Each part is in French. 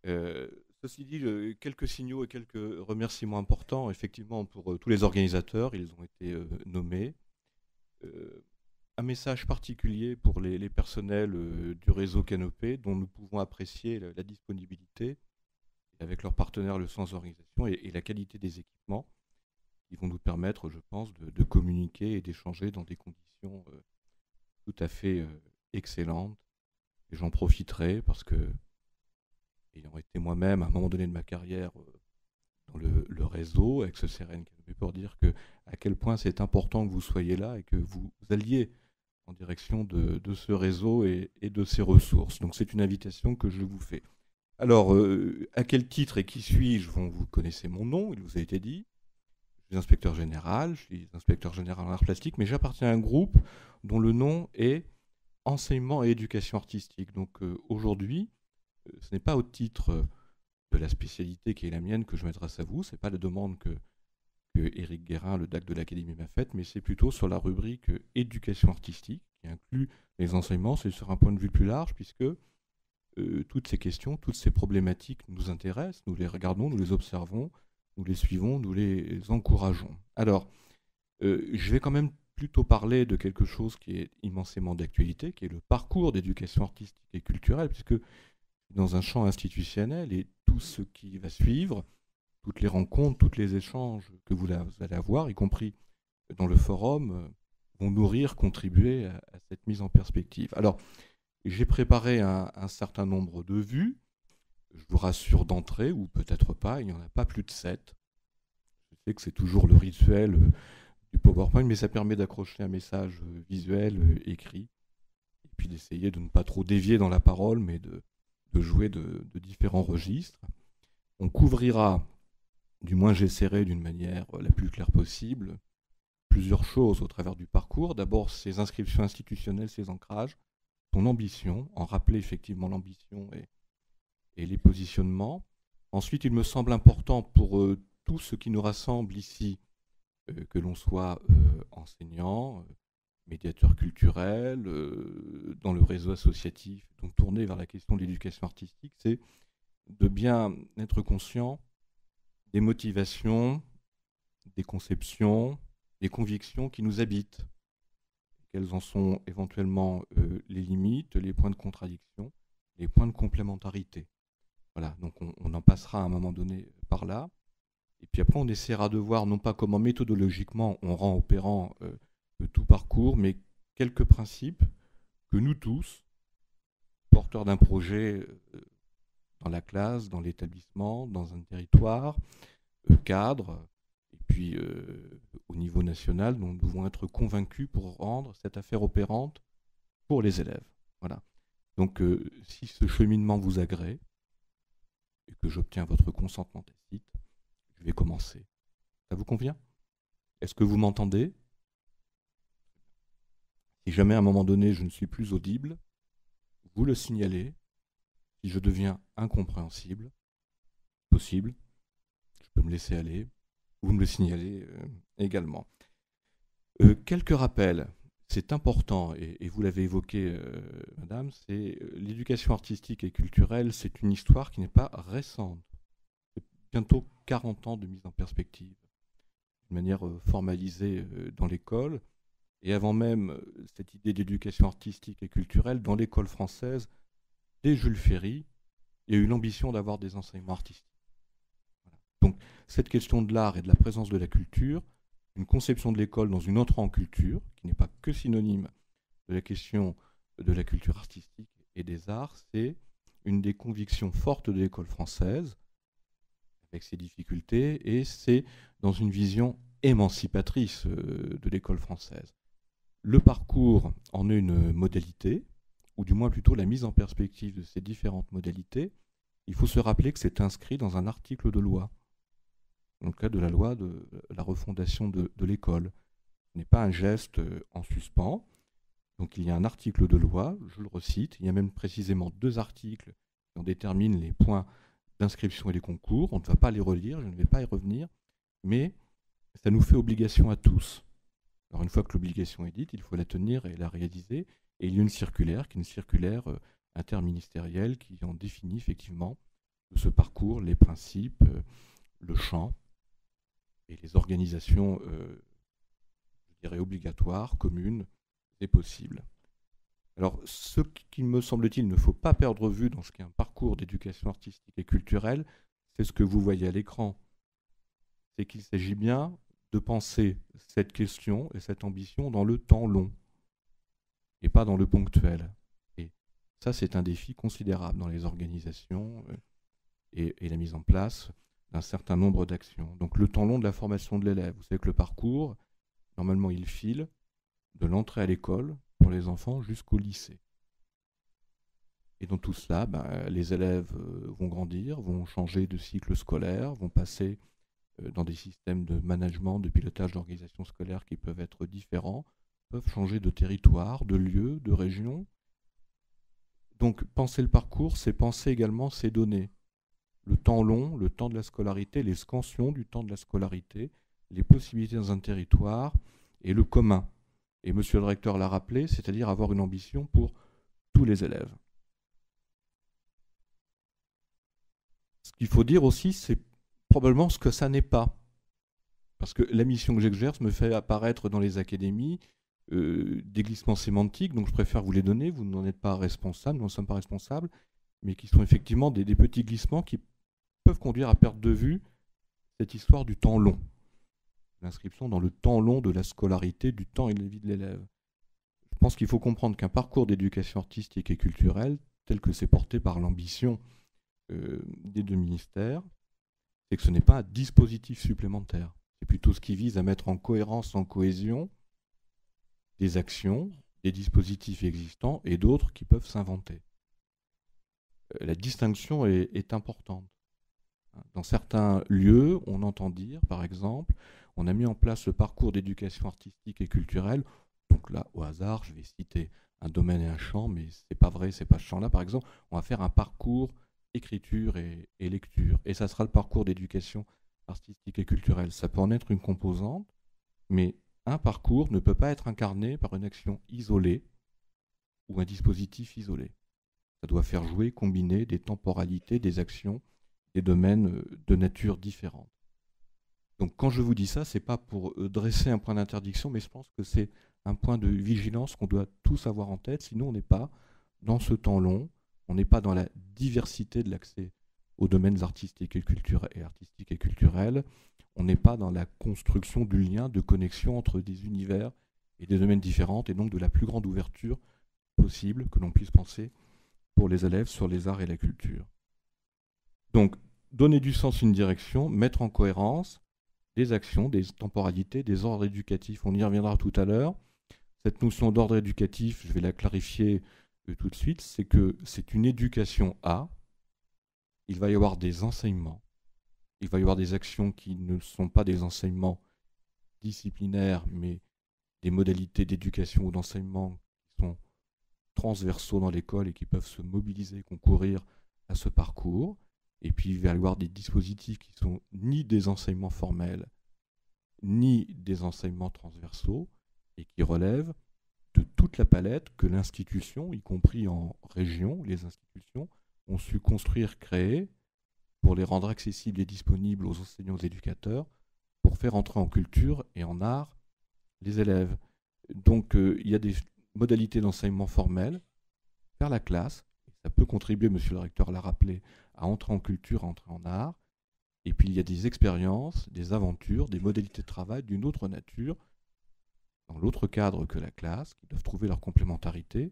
Euh, Ceci dit, quelques signaux et quelques remerciements importants, effectivement, pour tous les organisateurs, ils ont été nommés. Euh, un message particulier pour les personnels du réseau Canopé, dont nous pouvons apprécier la disponibilité, et avec leurs partenaires, le sens d'organisation et la qualité des équipements, qui vont nous permettre, je pense, de communiquer et d'échanger dans des conditions tout à fait excellentes. Et j'en profiterai parce que, ayant été moi-même, à un moment donné de ma carrière, dans le réseau, avec ce CRN, pour dire que, à quel point c'est important que vous soyez là et que vous alliez en direction de ce réseau et de ses ressources. Donc c'est une invitation que je vous fais. Alors, à quel titre et qui suis-je? Bon, vous connaissez mon nom, il vous a été dit. Je suis inspecteur général, je suis inspecteur général en arts plastiques, mais j'appartiens à un groupe dont le nom est Enseignement et éducation artistique. Donc aujourd'hui, ce n'est pas au titre de la spécialité qui est la mienne que je m'adresse à vous, ce n'est pas la demande que Éric Guérin, le DAC de l'Académie, m'a faite, mais c'est plutôt sur la rubrique éducation artistique, qui inclut les enseignements. C'est sur un point de vue plus large, puisque toutes ces questions, toutes ces problématiques nous intéressent, nous les regardons, nous les observons, nous les suivons, nous les encourageons. Alors, je vais quand même plutôt parler de quelque chose qui est immensément d'actualité, qui est le parcours d'éducation artistique et culturelle, puisque dans un champ institutionnel et tout ce qui va suivre, toutes les rencontres, tous les échanges que vous allez avoir, y compris dans le forum, vont nourrir, contribuer à cette mise en perspective. Alors, j'ai préparé un certain nombre de vues. Je vous rassure d'entrée, ou peut-être pas, il n'y en a pas plus de 7. Je sais que c'est toujours le rituel du PowerPoint, mais ça permet d'accrocher un message visuel, écrit, et puis d'essayer de ne pas trop dévier dans la parole, mais de jouer de différents registres. On couvrira, du moins j'essaierai d'une manière la plus claire possible, plusieurs choses au travers du parcours. D'abord, ces inscriptions institutionnelles, ces ancrages, son ambition, en rappeler effectivement l'ambition et les positionnements. Ensuite, il me semble important pour tout ce qui nous rassemble ici, que l'on soit enseignant, médiateur culturel, dans le réseau associatif, donc tourné vers la question de l'éducation artistique, c'est de bien être conscient des motivations, des conceptions, des convictions qui nous habitent. Quelles en sont éventuellement les limites, les points de contradiction, les points de complémentarité. Voilà, donc on en passera à un moment donné par là. Et puis après, on essaiera de voir non pas comment méthodologiquement on rend opérant tout parcours, mais quelques principes que nous tous, porteurs d'un projet dans la classe, dans l'établissement, dans un territoire, cadre, et puis au niveau national, nous devons être convaincus pour rendre cette affaire opérante pour les élèves. Voilà. Donc si ce cheminement vous agrée, et que j'obtiens votre consentement tacite, je vais commencer. Ça vous convient? Est-ce que vous m'entendez? Si jamais à un moment donné je ne suis plus audible, vous le signalez. Si je deviens incompréhensible, possible, je peux me laisser aller. Vous me le signalez également. Quelques rappels, c'est important, et vous l'avez évoqué, madame, c'est l'éducation artistique et culturelle, c'est une histoire qui n'est pas récente. C'est bientôt 40 ans de mise en perspective, de manière formalisée dans l'école. Et avant même cette idée d'éducation artistique et culturelle, dans l'école française, dès Jules Ferry, il y a eu l'ambition d'avoir des enseignements artistiques. Voilà. Donc cette question de l'art et de la présence de la culture, une conception de l'école dans une entrée en culture, qui n'est pas que synonyme de la question de la culture artistique et des arts, c'est une des convictions fortes de l'école française, avec ses difficultés, et c'est dans une vision émancipatrice de l'école française. Le parcours en est une modalité, ou du moins plutôt la mise en perspective de ces différentes modalités. Il faut se rappeler que c'est inscrit dans un article de loi, dans le cadre de la loi de la refondation de l'école. Ce n'est pas un geste en suspens. Donc il y a un article de loi, je le recite, il y a même précisément 2 articles qui en déterminent les points d'inscription et les concours. On ne va pas les relire, je ne vais pas y revenir, mais ça nous fait obligation à tous. Alors une fois que l'obligation est dite, il faut la tenir et la réaliser. Et il y a une circulaire, qui est une circulaire interministérielle, qui en définit effectivement de ce parcours, les principes, le champ et les organisations, je dirais, obligatoires, communes et possibles. Alors, ce qu'il me semble-t-il ne faut pas perdre vue dans ce qu'est un parcours d'éducation artistique et culturelle, c'est ce que vous voyez à l'écran. C'est qu'il s'agit bien de penser cette question et cette ambition dans le temps long et pas dans le ponctuel. Et ça, c'est un défi considérable dans les organisations et la mise en place d'un certain nombre d'actions. Donc le temps long de la formation de l'élève. Vous savez que le parcours, normalement, il file de l'entrée à l'école pour les enfants jusqu'au lycée. Et dans tout cela, les élèves vont grandir, vont changer de cycle scolaire, vont passer dans des systèmes de management, de pilotage d'organisation scolaire qui peuvent être différents, peuvent changer de territoire, de lieu, de région. Donc penser le parcours, c'est penser également ces données. Le temps long, le temps de la scolarité, les scansions du temps de la scolarité, les possibilités dans un territoire et le commun. Et monsieur le recteur l'a rappelé, c'est-à-dire avoir une ambition pour tous les élèves. Ce qu'il faut dire aussi, c'est probablement ce que ça n'est pas. Parce que la mission que j'exerce me fait apparaître dans les académies des glissements sémantiques, donc je préfère vous les donner, vous n'en êtes pas responsable, nous n'en sommes pas responsables, mais qui sont effectivement des petits glissements qui peuvent conduire à perdre de vue cette histoire du temps long. L'inscription dans le temps long de la scolarité, du temps et de la vie de l'élève. Je pense qu'il faut comprendre qu'un parcours d'éducation artistique et culturelle, tel que c'est porté par l'ambition des deux ministères, c'est que ce n'est pas un dispositif supplémentaire. C'est plutôt ce qui vise à mettre en cohérence, en cohésion, des actions, des dispositifs existants et d'autres qui peuvent s'inventer. La distinction est importante. Dans certains lieux, on entend dire, par exemple, on a mis en place le parcours d'éducation artistique et culturelle. Donc là, au hasard, je vais citer un domaine et un champ, mais c'est pas vrai, c'est pas ce champ-là. Par exemple, on va faire un parcours écriture et lecture. Et ça sera le parcours d'éducation artistique et culturelle. Ça peut en être une composante, mais un parcours ne peut pas être incarné par une action isolée ou un dispositif isolé. Ça doit faire jouer, combiner des temporalités, des actions, des domaines de nature différente. Donc quand je vous dis ça, c'est pas pour dresser un point d'interdiction, mais je pense que c'est un point de vigilance qu'on doit tous avoir en tête, sinon on n'est pas dans ce temps long, on n'est pas dans la diversité de l'accès aux domaines artistiques et culturels, on n'est pas dans la construction du lien de connexion entre des univers et des domaines différents, et donc de la plus grande ouverture possible que l'on puisse penser pour les élèves sur les arts et la culture. Donc, donner du sens, une direction, mettre en cohérence des actions, des temporalités, des ordres éducatifs. On y reviendra tout à l'heure. Cette notion d'ordre éducatif, je vais la clarifier tout de suite, c'est que c'est une éducation à, il va y avoir des enseignements, il va y avoir des actions qui ne sont pas des enseignements disciplinaires, mais des modalités d'éducation ou d'enseignement qui sont transversaux dans l'école et qui peuvent se mobiliser, concourir à ce parcours. Et puis il va y avoir des dispositifs qui sont ni des enseignements formels, ni des enseignements transversaux, et qui relèvent de toute la palette que l'institution, y compris en région, les institutions, ont su construire, créer, pour les rendre accessibles et disponibles aux enseignants, aux éducateurs, pour faire entrer en culture et en art les élèves. Donc il y a des modalités d'enseignement formel vers la classe, et ça peut contribuer, monsieur le recteur l'a rappelé, à entrer en culture, à entrer en art. Et puis il y a des expériences, des aventures, des modalités de travail d'une autre nature, dans l'autre cadre que la classe, qui doivent trouver leur complémentarité,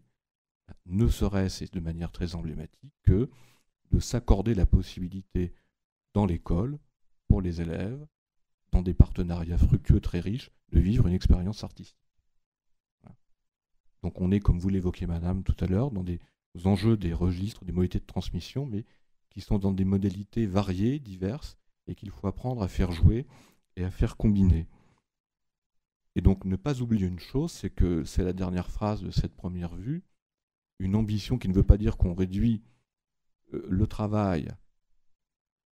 ne serait-ce, et de manière très emblématique, que de s'accorder la possibilité dans l'école, pour les élèves, dans des partenariats fructueux très riches, de vivre une expérience artistique. Voilà. Donc on est, comme vous l'évoquiez madame tout à l'heure, dans des enjeux, des registres, des modalités de transmission, mais qui sont dans des modalités variées, diverses, et qu'il faut apprendre à faire jouer et à faire combiner. Et donc ne pas oublier une chose, c'est que c'est la dernière phrase de cette première vue, une ambition qui ne veut pas dire qu'on réduit le travail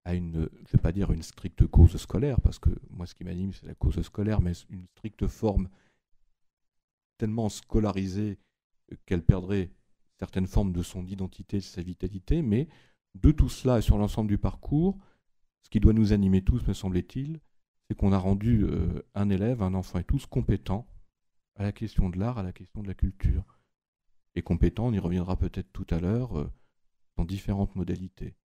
à une, je ne vais pas dire une stricte cause scolaire, parce que moi ce qui m'anime c'est la cause scolaire, mais une stricte forme tellement scolarisée qu'elle perdrait certaines formes de son identité, de sa vitalité, mais De tout cela et sur l'ensemble du parcours, ce qui doit nous animer tous, me semble-t-il, c'est qu'on a rendu un élève, un enfant et tous compétents à la question de l'art, à la question de la culture. Et compétents, on y reviendra peut-être tout à l'heure, dans différentes modalités.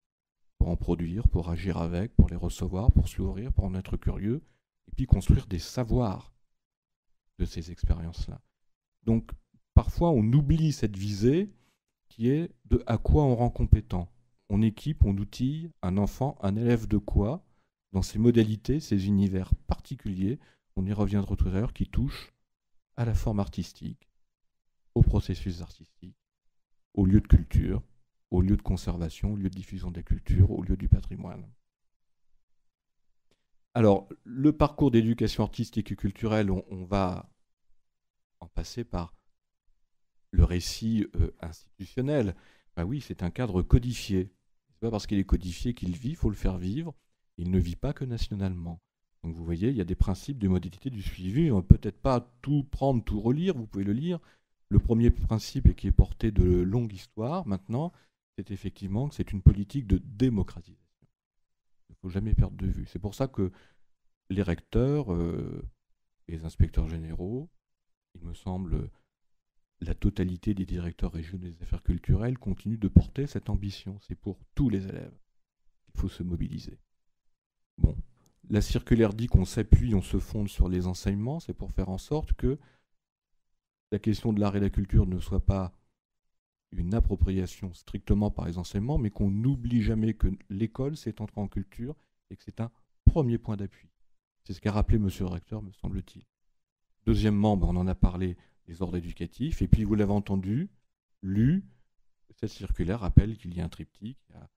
Pour en produire, pour agir avec, pour les recevoir, pour s'ouvrir, pour en être curieux, et puis construire des savoirs de ces expériences-là. Donc, parfois, on oublie cette visée qui est de à quoi on rend compétent. On équipe, on outille un enfant, un élève de quoi, dans ses modalités, ses univers particuliers, on y reviendra tout à l'heure, qui touchent à la forme artistique, au processus artistique, au lieu de culture, au lieu de conservation, au lieu de diffusion de la culture, au lieu du patrimoine. Alors, le parcours d'éducation artistique et culturelle, on va en passer par le récit institutionnel. Ben oui, c'est un cadre codifié. C'est pas parce qu'il est codifié qu'il vit, il faut le faire vivre. Il ne vit pas que nationalement. Donc vous voyez, il y a des principes, des modalités du suivi. On ne peut peut-être pas tout prendre, tout relire, vous pouvez le lire. Le premier principe, et qui est porté de longue histoire maintenant, c'est effectivement que c'est une politique de démocratisation. Il ne faut jamais perdre de vue. C'est pour ça que les recteurs, les inspecteurs généraux, il me semble, la totalité des directeurs régionaux des affaires culturelles continuent de porter cette ambition. C'est pour tous les élèves qu'il faut se mobiliser. Bon, la circulaire dit qu'on s'appuie, on se fonde sur les enseignements, c'est pour faire en sorte que la question de l'art et de la culture ne soit pas une appropriation strictement par les enseignements, mais qu'on n'oublie jamais que l'école, c'est entrer en culture et que c'est un premier point d'appui. C'est ce qu'a rappelé monsieur le recteur, me semble-t-il. Deuxièmement, on en a parlé, les ordres éducatifs, et puis vous l'avez entendu, lu, cette circulaire rappelle qu'il y a un triptyque, il y a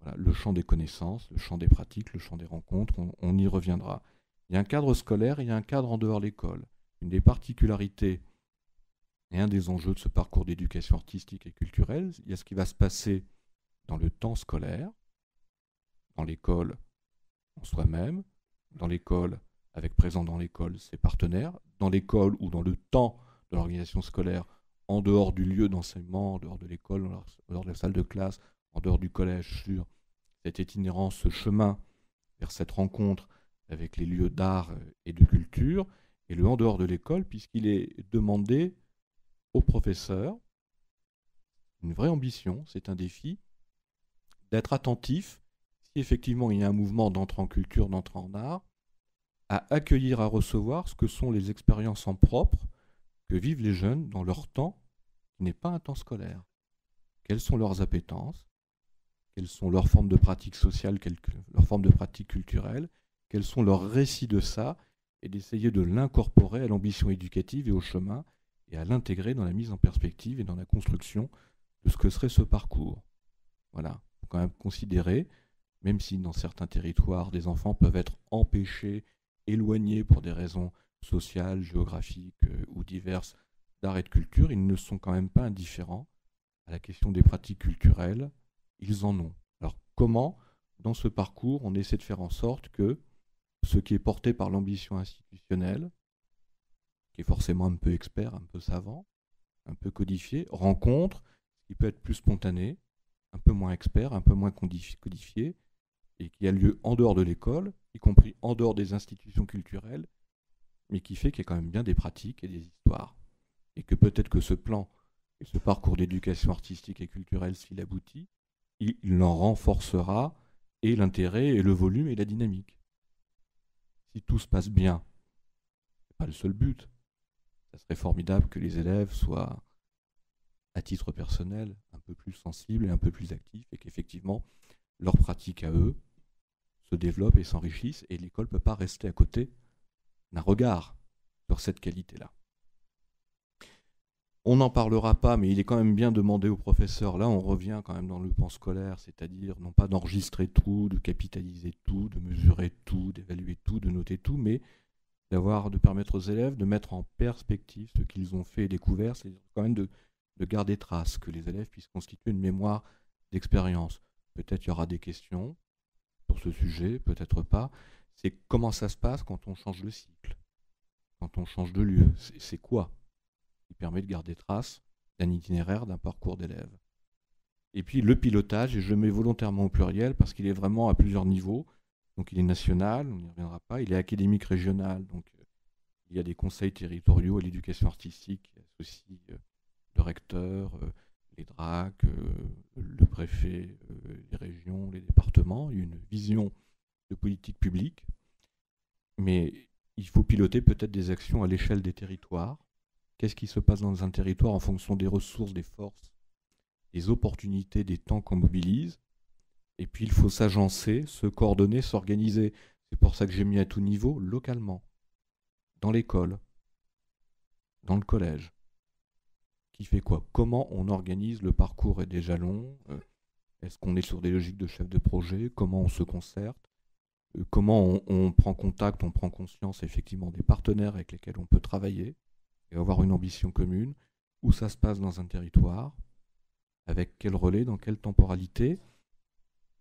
voilà, le champ des connaissances, le champ des pratiques, le champ des rencontres, on y reviendra. Il y a un cadre scolaire et il y a un cadre en dehors de l'école. Une des particularités et un des enjeux de ce parcours d'éducation artistique et culturelle, il y a ce qui va se passer dans le temps scolaire, dans l'école en soi-même, dans l'école avec présent dans l'école ses partenaires, dans l'école ou dans le temps de l'organisation scolaire, en dehors du lieu d'enseignement, en dehors de l'école, en dehors de la salle de classe, en dehors du collège, sur cette itinérance, ce chemin vers cette rencontre avec les lieux d'art et de culture, et le en dehors de l'école, puisqu'il est demandé aux professeurs, une vraie ambition, c'est un défi, d'être attentif, si effectivement il y a un mouvement d'entrée en culture, d'entrée en art, à accueillir, à recevoir ce que sont les expériences en propre que vivent les jeunes dans leur temps, qui n'est pas un temps scolaire. Quelles sont leurs appétences, quelles sont leurs formes de pratiques sociales, leurs formes de pratiques culturelles, quels sont leurs récits de ça, et d'essayer de l'incorporer à l'ambition éducative et au chemin, et à l'intégrer dans la mise en perspective et dans la construction de ce que serait ce parcours. Voilà, il faut quand même considérer, même si dans certains territoires, des enfants peuvent être empêchés, éloignés pour des raisons sociales, géographiques ou diverses d'art et de culture, ils ne sont quand même pas indifférents à la question des pratiques culturelles, ils en ont. Alors comment, dans ce parcours, on essaie de faire en sorte que ce qui est porté par l'ambition institutionnelle, qui est forcément un peu expert, un peu savant, un peu codifié, rencontre ce qui peut être plus spontané, un peu moins expert, un peu moins codifié, et qui a lieu en dehors de l'école, y compris en dehors des institutions culturelles, mais qui fait qu'il y a quand même bien des pratiques et des histoires. Et que peut-être que ce plan et ce parcours d'éducation artistique et culturelle, s'il aboutit, il en renforcera et l'intérêt et le volume et la dynamique. Si tout se passe bien, ce n'est pas le seul but. Ça serait formidable que les élèves soient, à titre personnel, un peu plus sensibles et un peu plus actifs, et qu'effectivement, leurs pratiques à eux se développent et s'enrichissent, et l'école ne peut pas rester à côté d'un regard sur cette qualité-là. On n'en parlera pas, mais il est quand même bien demandé aux professeurs, là on revient quand même dans le pan scolaire, c'est-à-dire non pas d'enregistrer tout, de capitaliser tout, de mesurer tout, d'évaluer tout, de noter tout, mais de permettre aux élèves de mettre en perspective ce qu'ils ont fait et découvert, c'est quand même de garder trace, que les élèves puissent constituer une mémoire d'expérience. Peut-être il y aura des questions sur ce sujet, peut-être pas. C'est comment ça se passe quand on change de cycle, quand on change de lieu, c'est quoi qui permet de garder trace d'un itinéraire, d'un parcours d'élèves. Et puis le pilotage, et je le mets volontairement au pluriel parce qu'il est vraiment à plusieurs niveaux. Donc il est national, on n'y reviendra pas, il est académique régional, donc il y a des conseils territoriaux à l'éducation artistique qui associent le recteur, les DRAC, le préfet, les régions, les départements. Il y a une vision de politique publique, mais il faut piloter peut-être des actions à l'échelle des territoires. Qu'est-ce qui se passe dans un territoire en fonction des ressources, des forces, des opportunités, des temps qu'on mobilise. Et puis il faut s'agencer, se coordonner, s'organiser. C'est pour ça que j'ai mis à tout niveau, localement, dans l'école, dans le collège. Qui fait quoi? Comment on organise le parcours et des jalons? Est-ce qu'on est sur des logiques de chef de projet? Comment on se concerte? Comment on prend contact, on prend conscience effectivement des partenaires avec lesquels on peut travailler et avoir une ambition commune? Où ça se passe dans un territoire? Avec quel relais? Dans quelle temporalité?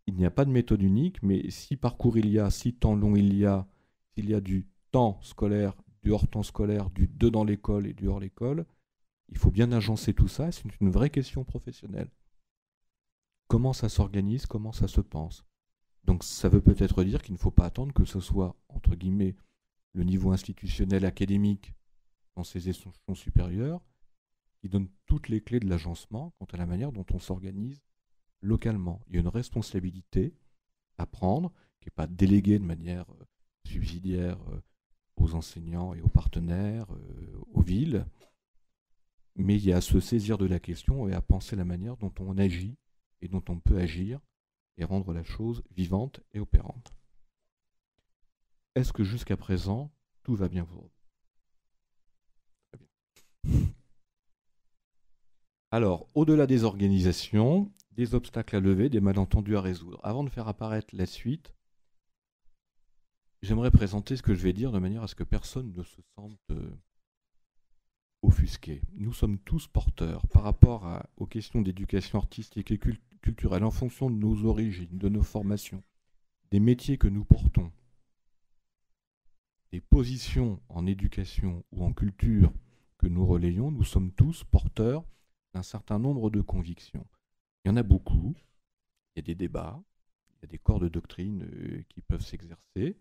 Il n'y a pas de méthode unique, mais si parcours il y a, si temps long il y a, s'il y a du temps scolaire, du hors-temps scolaire, du dedans l'école et du hors l'école, il faut bien agencer tout ça, c'est une vraie question professionnelle. Comment ça s'organise, comment ça se pense? Donc ça veut peut-être dire qu'il ne faut pas attendre que ce soit, entre guillemets, le niveau institutionnel académique dans ses échelons supérieurs qui donne toutes les clés de l'agencement quant à la manière dont on s'organise localement. Il y a une responsabilité à prendre, qui n'est pas déléguée de manière subsidiaire aux enseignants et aux partenaires, aux villes, mais il y a à se saisir de la question et à penser la manière dont on agit et dont on peut agir et rendre la chose vivante et opérante. Est-ce que jusqu'à présent, tout va bien pour vous? Très bien. Alors, au-delà des organisations, des obstacles à lever, des malentendus à résoudre. Avant de faire apparaître la suite, j'aimerais présenter ce que je vais dire de manière à ce que personne ne se sente offusqué. Nous sommes tous porteurs par rapport aux questions d'éducation artistique et culturelle en fonction de nos origines, de nos formations, des métiers que nous portons, des positions en éducation ou en culture que nous relayons. Nous sommes tous porteurs d'un certain nombre de convictions. Il y en a beaucoup, il y a des débats, il y a des corps de doctrine qui peuvent s'exercer.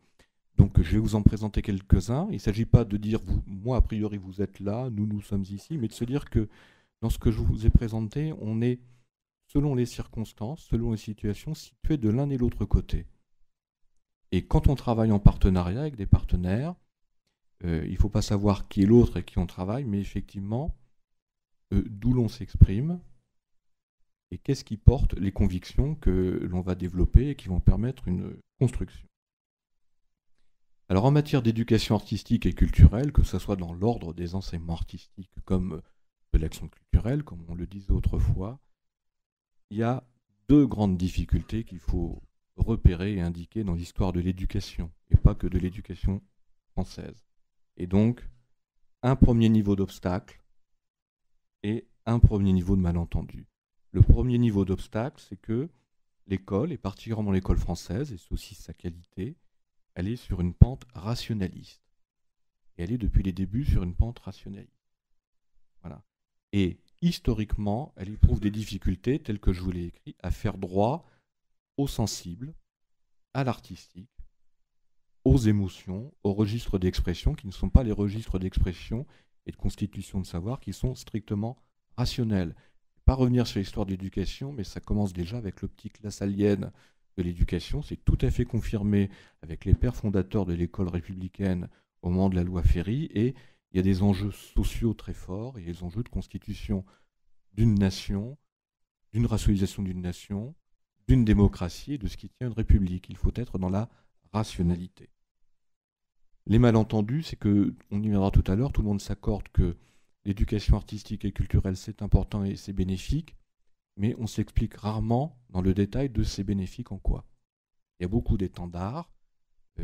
Donc je vais vous en présenter quelques-uns. Il ne s'agit pas de dire, moi a priori vous êtes là, nous sommes ici, mais de se dire que dans ce que je vous ai présenté, on est, selon les circonstances, selon les situations, situés de l'un et l'autre côté. Et quand on travaille en partenariat avec des partenaires, il ne faut pas savoir qui est l'autre et qui on travaille, mais effectivement, d'où l'on s'exprime, et qu'est-ce qui porte les convictions que l'on va développer et qui vont permettre une construction. Alors en matière d'éducation artistique et culturelle, que ce soit dans l'ordre des enseignements artistiques comme de l'action culturelle, comme on le disait autrefois, il y a deux grandes difficultés qu'il faut repérer et indiquer dans l'histoire de l'éducation, et pas que de l'éducation française. Et donc, un premier niveau d'obstacle et un premier niveau de malentendu. Le premier niveau d'obstacle, c'est que l'école, et particulièrement l'école française, et c'est aussi sa qualité, elle est sur une pente rationaliste. Et elle est depuis les débuts sur une pente rationaliste. Voilà. Et historiquement, elle éprouve des difficultés, telles que je vous l'ai écrit, à faire droit au sensible, à l'artistique, aux émotions, aux registres d'expression, qui ne sont pas les registres d'expression et de constitution de savoir, qui sont strictement rationnels. Je ne vais pas revenir sur l'histoire de l'éducation, mais ça commence déjà avec l'optique lassallienne de l'éducation. C'est tout à fait confirmé avec les pères fondateurs de l'école républicaine au moment de la loi Ferry, et il y a des enjeux sociaux très forts, il y a des enjeux de constitution d'une nation, d'une racialisation d'une nation, d'une démocratie et de ce qui tient une république. Il faut être dans la rationalité. Les malentendus, c'est que, on y viendra tout à l'heure, tout le monde s'accorde que l'éducation artistique et culturelle, c'est important et c'est bénéfique, mais on s'explique rarement dans le détail de ces bénéfiques en quoi. Il y a beaucoup d'étendards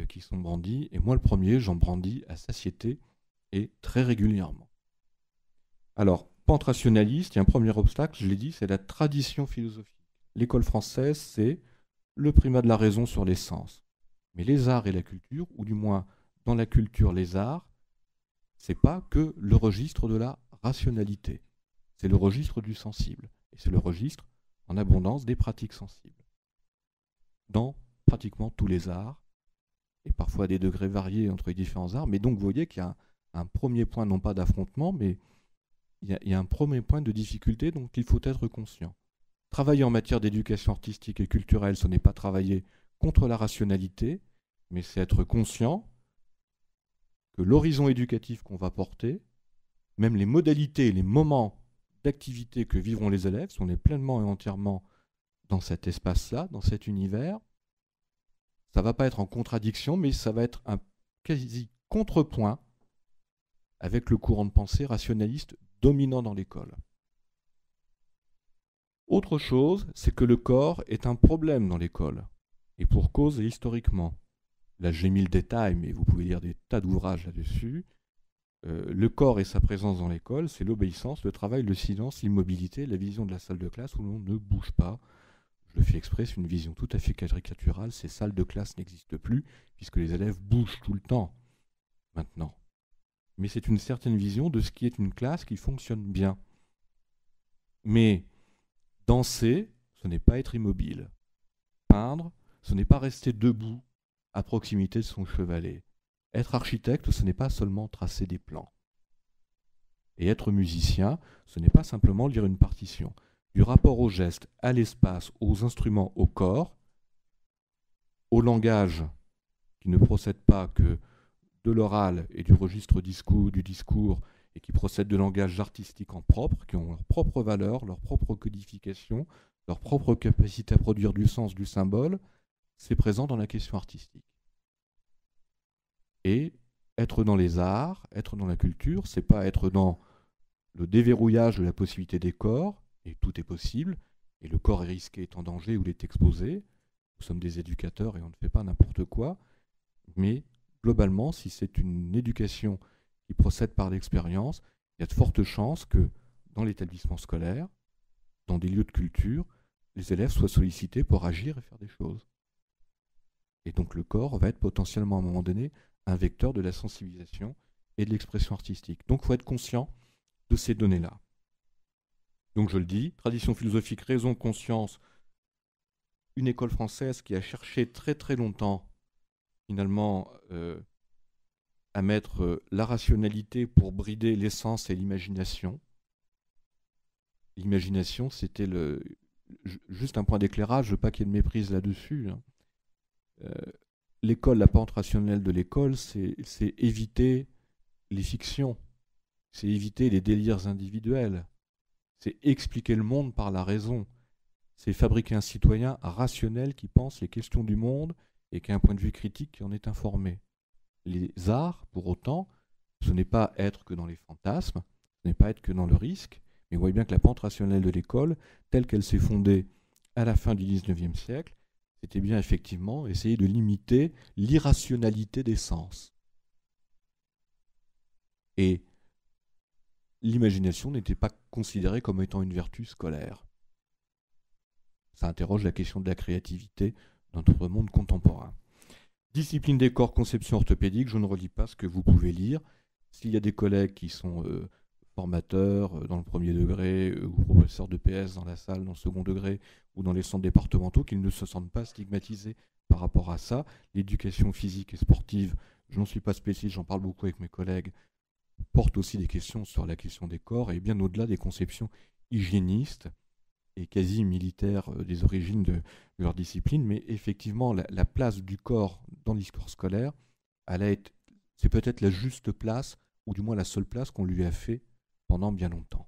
qui sont brandis, et moi le premier, j'en brandis à satiété et très régulièrement. Alors, pente rationaliste, il y a un premier obstacle, je l'ai dit, c'est la tradition philosophique. L'école française, c'est le primat de la raison sur les sens. Mais les arts et la culture, ou du moins dans la culture les arts, c'est pas que le registre de la rationalité, c'est le registre du sensible, et c'est le registre en abondance des pratiques sensibles, dans pratiquement tous les arts, et parfois à des degrés variés entre les différents arts. Mais donc vous voyez qu'il y a un premier point, non pas d'affrontement, mais il y a un premier point de difficulté dont il faut être conscient. Travailler en matière d'éducation artistique et culturelle, ce n'est pas travailler contre la rationalité, mais c'est être conscient que l'horizon éducatif qu'on va porter, même les modalités, les moments d'activité que vivront les élèves, si on est pleinement et entièrement dans cet espace-là, dans cet univers, ça ne va pas être en contradiction, mais ça va être un quasi contrepoint avec le courant de pensée rationaliste dominant dans l'école. Autre chose, c'est que le corps est un problème dans l'école, et pour cause et historiquement. Là, j'ai mis le détail, mais vous pouvez lire des tas d'ouvrages là-dessus. Le corps et sa présence dans l'école, c'est l'obéissance, le travail, le silence, l'immobilité, la vision de la salle de classe où l'on ne bouge pas. Je le fais exprès, c'est une vision tout à fait caricaturale. Ces salles de classe n'existent plus, puisque les élèves bougent tout le temps, maintenant. Mais c'est une certaine vision de ce qui est une classe qui fonctionne bien. Mais danser, ce n'est pas être immobile. Peindre, ce n'est pas rester debout à proximité de son chevalet. Être architecte, ce n'est pas seulement tracer des plans. Et être musicien, ce n'est pas simplement lire une partition. Du rapport au geste, à l'espace, aux instruments, au corps, au langage qui ne procède pas que de l'oral et du registre du discours, et qui procèdent de langages artistiques en propre, qui ont leur propre valeur, leur propre codification, leur propre capacité à produire du sens, du symbole, c'est présent dans la question artistique. Et être dans les arts, être dans la culture, c'est pas être dans le déverrouillage de la possibilité des corps, et tout est possible, et le corps est risqué, est en danger ou il est exposé. Nous sommes des éducateurs et on ne fait pas n'importe quoi, mais globalement, si c'est une éducation qui procède par l'expérience, il y a de fortes chances que dans l'établissement scolaire, dans des lieux de culture, les élèves soient sollicités pour agir et faire des choses. Et donc le corps va être potentiellement à un moment donné un vecteur de la sensibilisation et de l'expression artistique. Donc il faut être conscient de ces données-là. Donc je le dis, tradition philosophique, raison, conscience, une école française qui a cherché très très longtemps finalement à mettre la rationalité pour brider l'essence et l'imagination. L'imagination, c'était juste un point d'éclairage, je veux pas qu'il y ait de méprise là-dessus. L'école, la pente rationnelle de l'école, c'est éviter les fictions, c'est éviter les délires individuels, c'est expliquer le monde par la raison, c'est fabriquer un citoyen rationnel qui pense les questions du monde et qui a un point de vue critique, qui en est informé. Les arts, pour autant, ce n'est pas être que dans les fantasmes, ce n'est pas être que dans le risque, mais vous voyez bien que la pente rationnelle de l'école, telle qu'elle s'est fondée à la fin du XIXe siècle, c'était bien effectivement essayer de limiter l'irrationalité des sens. Et l'imagination n'était pas considérée comme étant une vertu scolaire. Ça interroge la question de la créativité dans notre monde contemporain. Discipline des corps, conception orthopédique, je ne relis pas ce que vous pouvez lire. S'il y a des collègues qui sont formateurs dans le premier degré ou professeurs de PS dans la salle, dans le second degré ou dans les centres départementaux, qu'ils ne se sentent pas stigmatisés par rapport à ça. L'éducation physique et sportive, je n'en suis pas spécialiste, j'en parle beaucoup avec mes collègues, porte aussi des questions sur la question des corps et bien au-delà des conceptions hygiénistes et quasi militaires des origines de leur discipline, mais effectivement la place du corps dans le discours scolaire, c'est peut-être la juste place, ou du moins la seule place qu'on lui a fait pendant bien longtemps.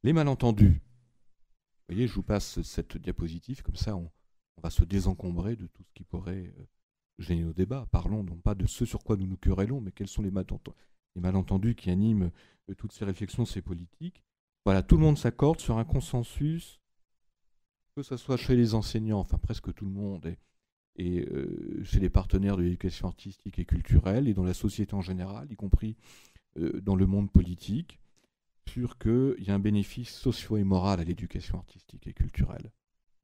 Les malentendus. Vous voyez, je vous passe cette diapositive, comme ça on va se désencombrer de tout ce qui pourrait gêner nos débats. Parlons non pas de ce sur quoi nous nous querellons, mais quels sont les malentendus qui animent toutes ces réflexions, ces politiques. Voilà, tout le monde s'accorde sur un consensus, que ce soit chez les enseignants, enfin presque tout le monde, et chez les partenaires de l'éducation artistique et culturelle, et dans la société en général, y compris dans le monde politique, sur qu'il y a un bénéfice socio et moral à l'éducation artistique et culturelle.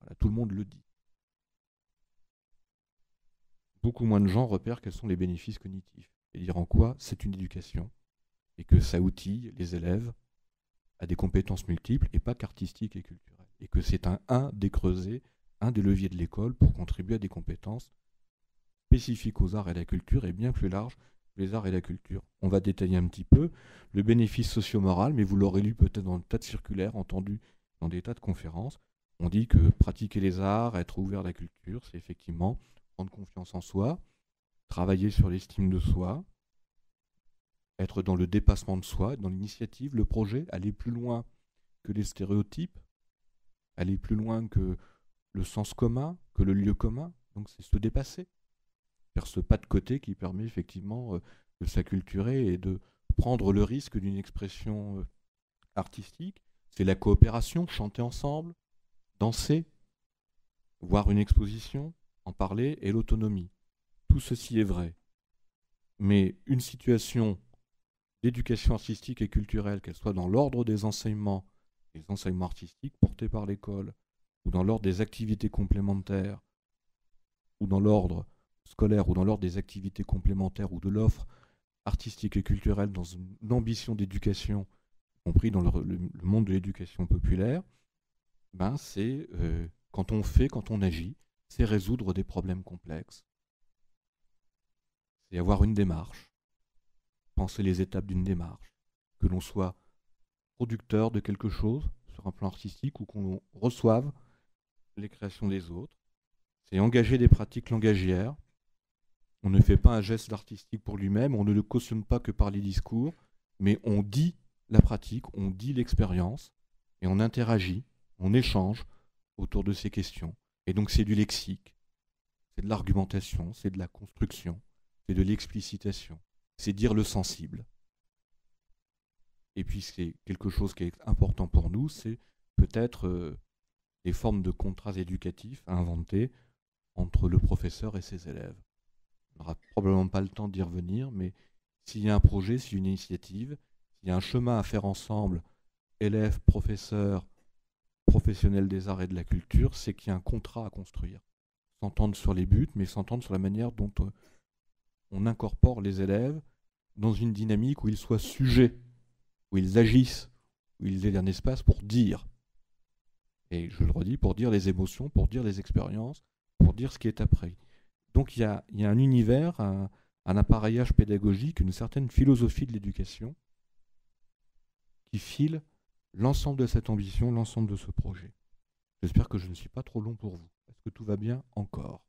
Voilà, tout le monde le dit. Beaucoup moins de gens repèrent quels sont les bénéfices cognitifs, et dire en quoi c'est une éducation, et que ça outille les élèves à des compétences multiples et pas qu'artistiques et culturelles. Et que c'est un des creusets, un des leviers de l'école pour contribuer à des compétences spécifiques aux arts et à la culture et bien plus larges que les arts et la culture. On va détailler un petit peu le bénéfice socio-moral, mais vous l'aurez lu peut-être dans des tas de circulaires, entendu dans des tas de conférences. On dit que pratiquer les arts, être ouvert à la culture, c'est effectivement prendre confiance en soi, travailler sur l'estime de soi, être dans le dépassement de soi, dans l'initiative, le projet, aller plus loin que les stéréotypes, aller plus loin que le sens commun, que le lieu commun. Donc c'est se dépasser, faire ce pas de côté qui permet effectivement de s'acculturer et de prendre le risque d'une expression artistique. C'est la coopération, chanter ensemble, danser, voir une exposition, en parler, et l'autonomie. Tout ceci est vrai. Mais une situation d'éducation artistique et culturelle, qu'elle soit dans l'ordre des enseignements artistiques portés par l'école, ou dans l'ordre des activités complémentaires, ou dans l'ordre scolaire, ou dans l'ordre des activités complémentaires, ou de l'offre artistique et culturelle dans une ambition d'éducation, y compris dans le monde de l'éducation populaire, ben c'est quand on fait, quand on agit, c'est résoudre des problèmes complexes, c'est avoir une démarche, penser les étapes d'une démarche, que l'on soit producteur de quelque chose sur un plan artistique ou qu'on reçoive les créations des autres. C'est engager des pratiques langagières. On ne fait pas un geste artistique pour lui-même, on ne le cautionne pas que par les discours, mais on dit la pratique, on dit l'expérience, et on interagit, on échange autour de ces questions. Et donc c'est du lexique, c'est de l'argumentation, c'est de la construction, c'est de l'explicitation, c'est dire le sensible. Et puis c'est quelque chose qui est important pour nous, c'est peut-être des formes de contrats éducatifs à inventer entre le professeur et ses élèves. On n'aura probablement pas le temps d'y revenir, mais s'il y a un projet, s'il y a une initiative, s'il y a un chemin à faire ensemble, élèves, professeurs, professionnels des arts et de la culture, c'est qu'il y a un contrat à construire. S'entendre sur les buts, mais s'entendre sur la manière dont on incorpore les élèves dans une dynamique où ils soient sujets, où ils agissent, où ils aient un espace pour dire. Et je le redis, pour dire les émotions, pour dire les expériences, pour dire ce qui est appris. Donc il y a un univers, un appareillage pédagogique, une certaine philosophie de l'éducation qui file l'ensemble de cette ambition, l'ensemble de ce projet. J'espère que je ne suis pas trop long pour vous. Est-ce que tout va bien encore?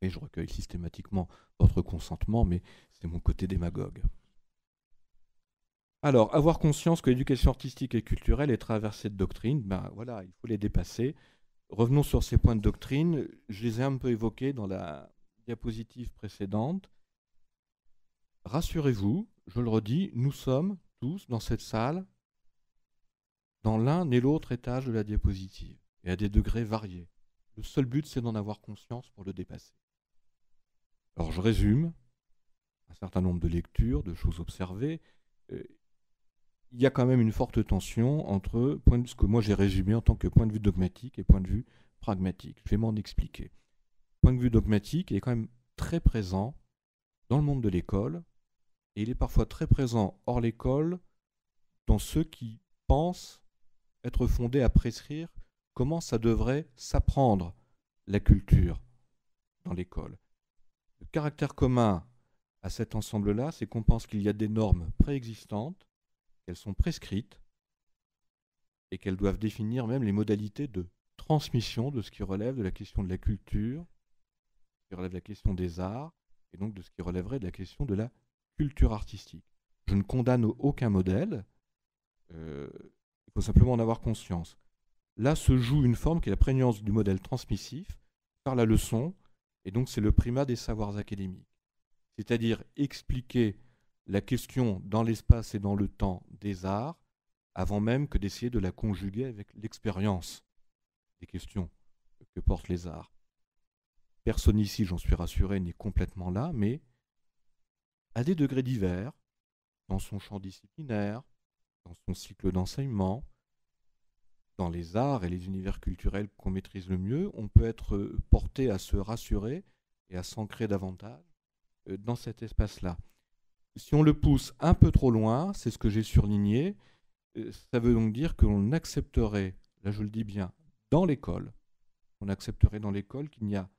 Et je recueille systématiquement votre consentement, mais c'est mon côté démagogue. Alors, avoir conscience que l'éducation artistique et culturelle est traversée de doctrines, ben voilà, il faut les dépasser. Revenons sur ces points de doctrine. Je les ai un peu évoqués dans la diapositive précédente. Rassurez-vous, je le redis, nous sommes tous dans cette salle, dans l'un et l'autre étage de la diapositive, et à des degrés variés. Le seul but, c'est d'en avoir conscience pour le dépasser. Alors, je résume un certain nombre de lectures, de choses observées. Il y a quand même une forte tension entre ce que moi j'ai résumé en tant que point de vue dogmatique et point de vue pragmatique. Je vais m'en expliquer. Point de vue dogmatique est quand même très présent dans le monde de l'école, et il est parfois très présent hors l'école dans ceux qui pensent être fondés à prescrire comment ça devrait s'apprendre la culture dans l'école. Le caractère commun à cet ensemble-là, c'est qu'on pense qu'il y a des normes préexistantes, qu'elles sont prescrites et qu'elles doivent définir même les modalités de transmission de ce qui relève de la question de la culture, de ce qui relève de la question des arts, et donc de ce qui relèverait de la question de la culture artistique. Je ne condamne aucun modèle, il faut simplement en avoir conscience. Là se joue une forme qui est la prégnance du modèle transmissif par la leçon, et donc c'est le primat des savoirs académiques. C'est-à-dire expliquer la question dans l'espace et dans le temps des arts, avant même que d'essayer de la conjuguer avec l'expérience des questions que portent les arts. Personne ici, j'en suis rassuré, n'est complètement là, mais à des degrés divers, dans son champ disciplinaire, dans son cycle d'enseignement, dans les arts et les univers culturels qu'on maîtrise le mieux, on peut être porté à se rassurer et à s'ancrer davantage dans cet espace-là. Si on le pousse un peu trop loin, c'est ce que j'ai surligné, ça veut donc dire que l'on accepterait, là je le dis bien, dans l'école, on accepterait dans l'école qu'il n'y a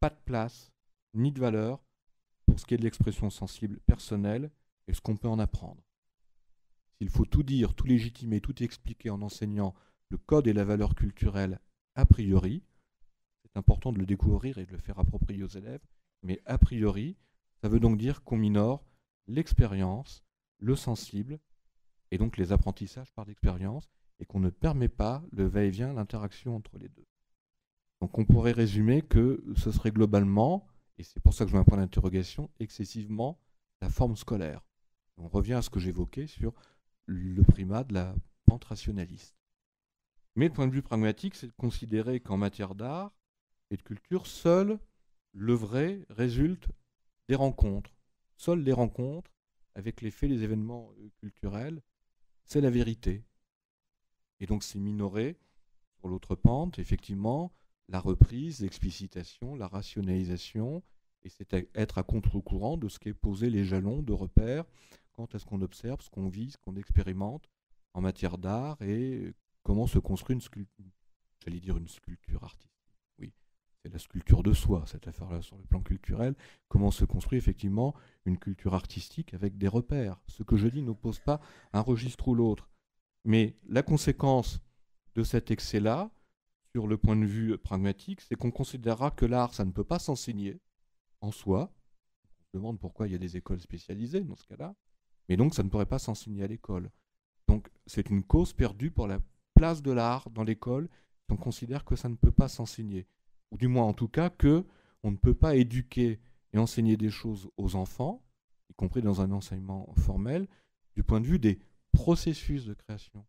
pas de place ni de valeur pour ce qui est de l'expression sensible personnelle et ce qu'on peut en apprendre. S'il faut tout dire, tout légitimer, tout expliquer en enseignant le code et la valeur culturelle a priori, c'est important de le découvrir et de le faire approprier aux élèves, mais a priori, ça veut donc dire qu'on minore l'expérience, le sensible, et donc les apprentissages par l'expérience, et qu'on ne permet pas le va-et-vient, l'interaction entre les deux. Donc on pourrait résumer que ce serait globalement, et c'est pour ça que je mets un point d'interrogation, excessivement la forme scolaire. On revient à ce que j'évoquais sur le primat de la pente rationaliste. Mais le point de vue pragmatique, c'est de considérer qu'en matière d'art et de culture, seul le vrai résulte des rencontres. Seules les rencontres avec les faits, les événements culturels, c'est la vérité. Et donc c'est minorer, sur l'autre pente, effectivement, la reprise, l'explicitation, la rationalisation, et c'est être à contre-courant de ce qui est posé les jalons de repères quant à ce qu'on observe, ce qu'on vit, ce qu'on expérimente en matière d'art et comment se construit une sculpture, j'allais dire une sculpture artistique. Oui, c'est la sculpture de soi, cette affaire-là, sur le plan culturel. Comment se construit effectivement une culture artistique avec des repères. Ce que je dis n'oppose pas un registre ou l'autre. Mais la conséquence de cet excès-là, sur le point de vue pragmatique, c'est qu'on considérera que l'art, ça ne peut pas s'enseigner en soi. On se demande pourquoi il y a des écoles spécialisées dans ce cas-là. Mais donc, ça ne pourrait pas s'enseigner à l'école. Donc, c'est une cause perdue pour la place de l'art dans l'école. On considère que ça ne peut pas s'enseigner. Ou du moins, en tout cas, qu'on ne peut pas éduquer et enseigner des choses aux enfants, y compris dans un enseignement formel, du point de vue des processus de création.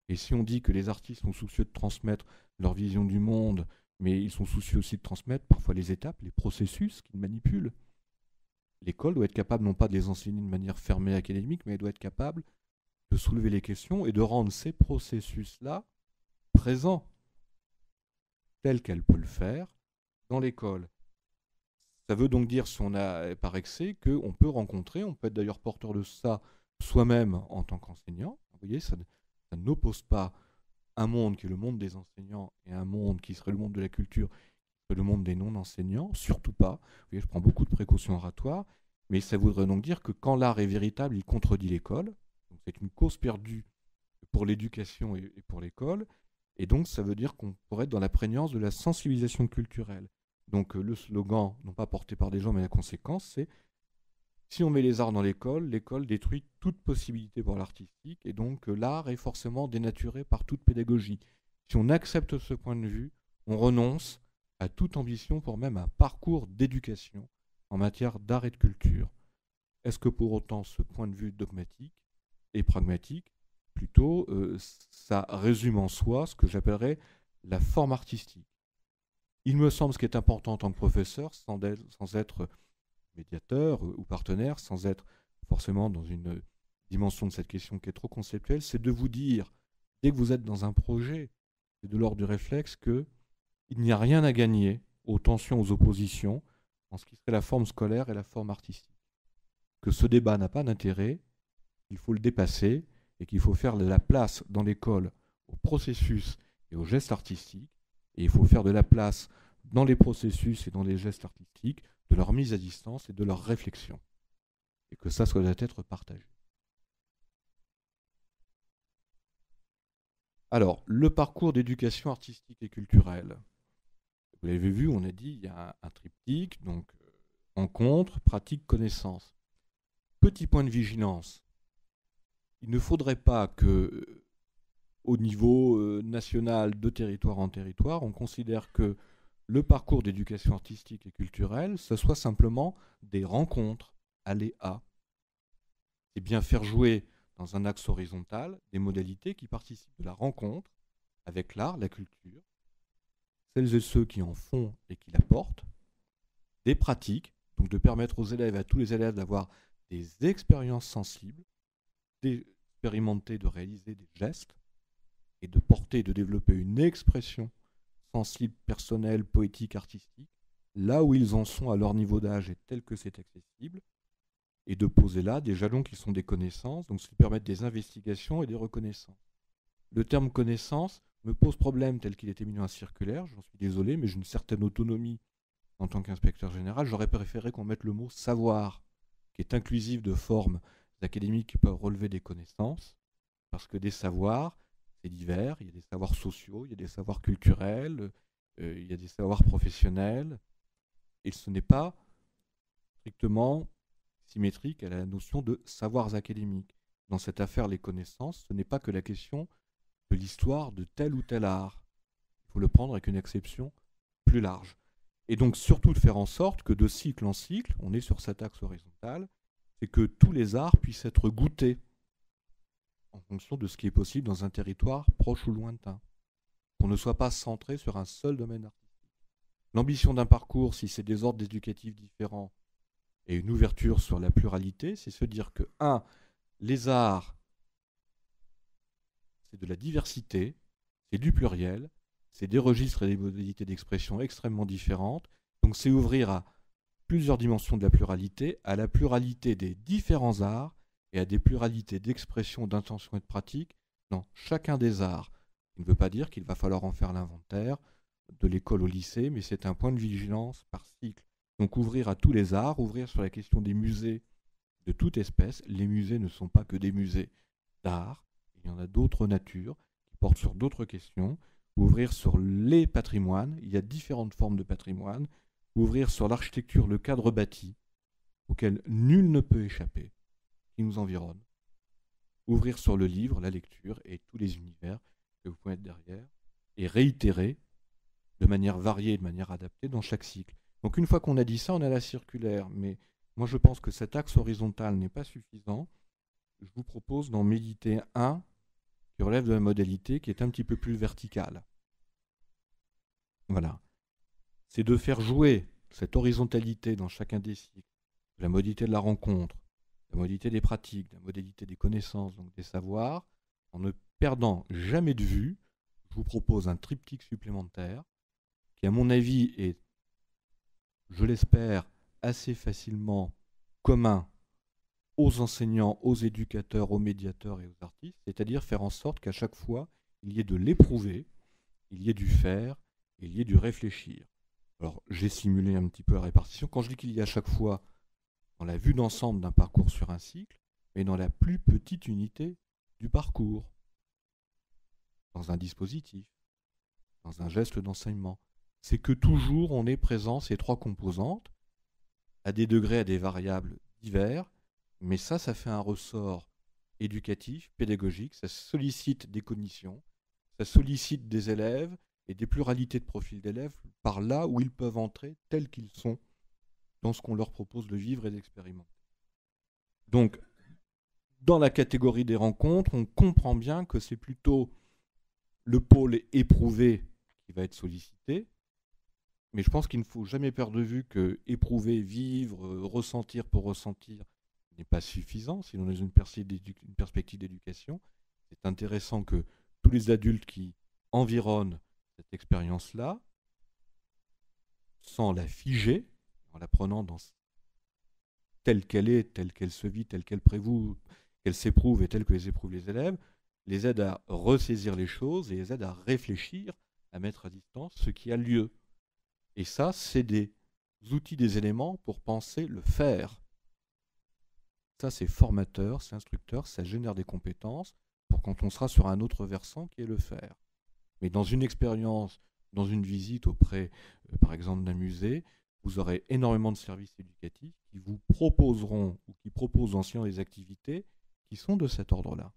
Et si on dit que les artistes sont soucieux de transmettre leur vision du monde, mais ils sont soucieux aussi de transmettre parfois les étapes, les processus qu'ils manipulent, l'école doit être capable non pas de les enseigner de manière fermée académique, mais elle doit être capable de soulever les questions et de rendre ces processus-là présents, tels qu'elle peut le faire, dans l'école. Ça veut donc dire, si on a par excès, qu'on peut rencontrer, on peut être d'ailleurs porteur de ça soi-même en tant qu'enseignant. Vous voyez, ça n'oppose pas un monde qui est le monde des enseignants et un monde qui serait le monde de la culture, qui serait le monde des non-enseignants, surtout pas. Vous voyez, je prends beaucoup de précautions oratoires, mais ça voudrait donc dire que quand l'art est véritable, il contredit l'école. Donc c'est une cause perdue pour l'éducation et pour l'école. Et donc ça veut dire qu'on pourrait être dans la prégnance de la sensibilisation culturelle. Donc le slogan, non pas porté par des gens, mais la conséquence, c'est si on met les arts dans l'école, l'école détruit toute possibilité pour l'artistique, et donc l'art est forcément dénaturé par toute pédagogie. Si on accepte ce point de vue, on renonce à toute ambition pour même un parcours d'éducation en matière d'art et de culture. Est-ce que pour autant ce point de vue dogmatique et pragmatique, plutôt, ça résume en soi ce que j'appellerais la forme artistique? Il me semble, ce qui est important en tant que professeur, sans être médiateur ou partenaire, sans être forcément dans une dimension de cette question qui est trop conceptuelle, c'est de vous dire, dès que vous êtes dans un projet, c'est de l'ordre du réflexe qu'il n'y a rien à gagner aux tensions, aux oppositions, en ce qui serait la forme scolaire et la forme artistique. Que ce débat n'a pas d'intérêt, il faut le dépasser, et qu'il faut faire de la place dans l'école au processus et aux gestes artistiques, et il faut faire de la place dans les processus et dans les gestes artistiques de leur mise à distance et de leur réflexion. Et que ça doit être partagé. Alors, le parcours d'éducation artistique et culturelle. Vous l'avez vu, on a dit, il y a un triptyque, donc rencontre, pratique, connaissance. Petit point de vigilance. Il ne faudrait pas que, au niveau national, de territoire en territoire, on considère que le parcours d'éducation artistique et culturelle, ce soit simplement des rencontres, aller à. C'est bien faire jouer dans un axe horizontal des modalités qui participent de la rencontre avec l'art, la culture, celles et ceux qui en font et qui la portent, des pratiques, donc de permettre aux élèves, à tous les élèves, d'avoir des expériences sensibles, d'expérimenter, de réaliser des gestes, et de porter, de développer une expression sensible, personnelle, poétique, artistique, là où ils en sont à leur niveau d'âge et tel que c'est accessible, et de poser là des jalons qui sont des connaissances, donc ce qui permettent des investigations et des reconnaissances. Le terme connaissance me pose problème tel qu'il était mis dans la circulaire, j'en suis désolé, mais j'ai une certaine autonomie en tant qu'inspecteur général. J'aurais préféré qu'on mette le mot savoir, qui est inclusif de formes académiques qui peuvent relever des connaissances, parce que des savoirs, c'est divers, il y a des savoirs sociaux, il y a des savoirs culturels, il y a des savoirs professionnels, et ce n'est pas strictement symétrique à la notion de savoirs académiques. Dans cette affaire, les connaissances, ce n'est pas que la question de l'histoire de tel ou tel art. Il faut le prendre avec une exception plus large. Et donc surtout de faire en sorte que de cycle en cycle, on est sur cet axe horizontal, c'est que tous les arts puissent être goûtés en fonction de ce qui est possible dans un territoire proche ou lointain. Qu'on ne soit pas centré sur un seul domaine artistique. L'ambition d'un parcours, si c'est des ordres éducatifs différents et une ouverture sur la pluralité, c'est se dire que, les arts, c'est de la diversité, c'est du pluriel, c'est des registres et des modalités d'expression extrêmement différentes. Donc c'est ouvrir à plusieurs dimensions de la pluralité, à la pluralité des différents arts et à des pluralités d'expression, d'intention et de pratique dans chacun des arts. Ce qui ne veut pas dire qu'il va falloir en faire l'inventaire de l'école au lycée, mais c'est un point de vigilance par cycle. Donc ouvrir à tous les arts, ouvrir sur la question des musées de toute espèce. Les musées ne sont pas que des musées d'art, il y en a d'autres natures qui portent sur d'autres questions. Ouvrir sur les patrimoines, il y a différentes formes de patrimoine. Ouvrir sur l'architecture, le cadre bâti, auquel nul ne peut échapper, qui nous environne. Ouvrir sur le livre, la lecture et tous les univers que vous pouvez mettre derrière, et réitérer de manière variée, de manière adaptée dans chaque cycle. Donc une fois qu'on a dit ça, on a la circulaire, mais moi je pense que cet axe horizontal n'est pas suffisant. Je vous propose d'en méditer un qui relève de la modalité qui est un petit peu plus verticale. Voilà. C'est de faire jouer cette horizontalité dans chacun des cycles, la modalité de la rencontre, la modalité des pratiques, la modalité des connaissances, donc des savoirs, en ne perdant jamais de vue. Je vous propose un triptyque supplémentaire qui, à mon avis, est, je l'espère, assez facilement commun aux enseignants, aux éducateurs, aux médiateurs et aux artistes, c'est-à-dire faire en sorte qu'à chaque fois, il y ait de l'éprouver, il y ait du faire, il y ait du réfléchir. Alors, j'ai simulé un petit peu la répartition. Quand je dis qu'il y a à chaque fois dans la vue d'ensemble d'un parcours sur un cycle, mais dans la plus petite unité du parcours, dans un dispositif, dans un geste d'enseignement, c'est que toujours on est présent ces trois composantes, à des degrés, à des variables divers, mais ça fait un ressort éducatif, pédagogique, ça sollicite des cognitions, ça sollicite des élèves et des pluralités de profils d'élèves par là où ils peuvent entrer tels qu'ils sont dans ce qu'on leur propose de vivre et d'expérimenter. Donc, dans la catégorie des rencontres, on comprend bien que c'est plutôt le pôle éprouvé qui va être sollicité, mais je pense qu'il ne faut jamais perdre de vue que éprouver, vivre, ressentir pour ressentir n'est pas suffisant si l'on est dans une perspective d'éducation. C'est intéressant que tous les adultes qui environnent cette expérience-là, sans la figer, en la prenant telle qu'elle est, telle qu'elle se vit, telle qu'elle prévoit, qu'elle s'éprouve et telle que les éprouvent les élèves, les aide à ressaisir les choses et les aide à réfléchir, à mettre à distance ce qui a lieu. Et ça, c'est des outils, des éléments pour penser le faire. Ça, c'est formateur, c'est instructeur, ça génère des compétences pour quand on sera sur un autre versant qui est le faire. Mais dans une expérience, dans une visite auprès, par exemple, d'un musée, vous aurez énormément de services éducatifs qui vous proposeront ou qui proposent aux enseignants des activités qui sont de cet ordre-là,